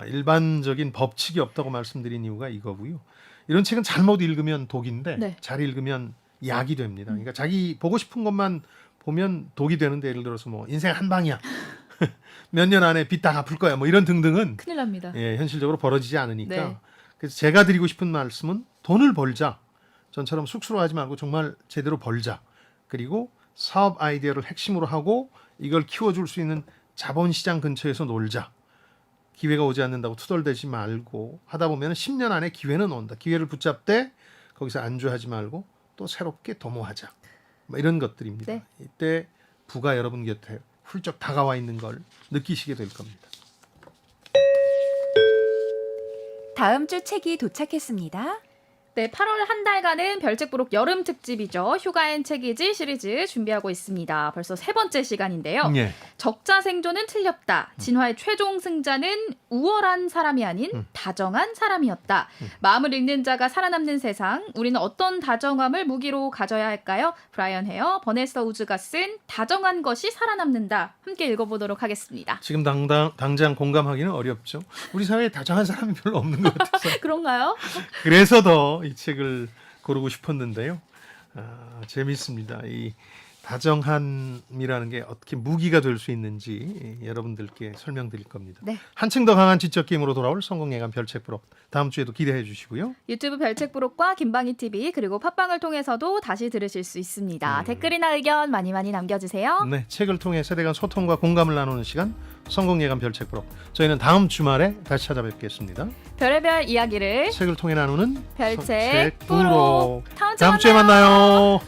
Speaker 1: 일반적인 법칙이 없다고 말씀드린 이유가 이거고요. 이런 책은 잘못 읽으면 독인데
Speaker 3: 네.
Speaker 1: 잘 읽으면 약이 됩니다. 그러니까 자기 보고 싶은 것만 보면 독이 되는데 예를 들어서 뭐 인생 한 방이야. 몇 년 안에 빚 다 갚을 거야. 뭐 이런 등등은
Speaker 3: 큰일 납니다.
Speaker 1: 예, 현실적으로 벌어지지 않으니까
Speaker 3: 네.
Speaker 1: 그래서 제가 드리고 싶은 말씀은 돈을 벌자. 전처럼 쑥스러워하지 말고 정말 제대로 벌자. 그리고 사업 아이디어를 핵심으로 하고 이걸 키워줄 수 있는 자본시장 근처에서 놀자. 기회가 오지 않는다고 투덜대지 말고 하다 보면 10년 안에 기회는 온다. 기회를 붙잡되 거기서 안주하지 말고 또 새롭게 도모하자. 뭐 이런 것들입니다.
Speaker 3: 네.
Speaker 1: 이때 부가 여러분 곁에 훌쩍 다가와 있는 걸 느끼시게 될 겁니다.
Speaker 4: 다음 주 책이 도착했습니다.
Speaker 3: 네, 8월 한 달간은 별책부록 여름 특집이죠. 휴가엔 책이지 시리즈 준비하고 있습니다. 벌써 세 번째 시간인데요.
Speaker 1: 예.
Speaker 3: 적자 생존은 틀렸다. 진화의 최종 승자는 우월한 사람이 아닌 다정한 사람이었다. 마음을 읽는 자가 살아남는 세상. 우리는 어떤 다정함을 무기로 가져야 할까요? 브라이언 헤어, 버네서 우즈가 쓴 다정한 것이 살아남는다. 함께 읽어보도록 하겠습니다.
Speaker 1: 지금 당장 공감하기는 어렵죠. 우리 사회에 다정한 사람이 별로 없는 것 같아서
Speaker 3: 그런가요?
Speaker 1: 그래서 더 이 책을 고르고 싶었는데요. 재밌습니다. 이 다정함이라는 게 어떻게 무기가 될 수 있는지 여러분들께 설명드릴 겁니다.
Speaker 3: 네.
Speaker 1: 한층 더 강한 지적 게임으로 돌아올 성공예감 별책 부록 다음 주에도 기대해 주시고요.
Speaker 3: 유튜브 별책부록과 김방희 TV 그리고 팟빵을 통해서도 다시 들으실 수 있습니다. 댓글이나 의견 많이 남겨주세요.
Speaker 1: 네, 책을 통해 세대 간 소통과 공감을 나누는 시간 성공예감 별책 부록. 저희는 다음 주말에 다시 찾아뵙겠습니다.
Speaker 3: 별의별 이야기를
Speaker 1: 책을 통해 나누는
Speaker 3: 별책
Speaker 1: 부록.
Speaker 3: 부록.
Speaker 1: 다음 주에 만나요.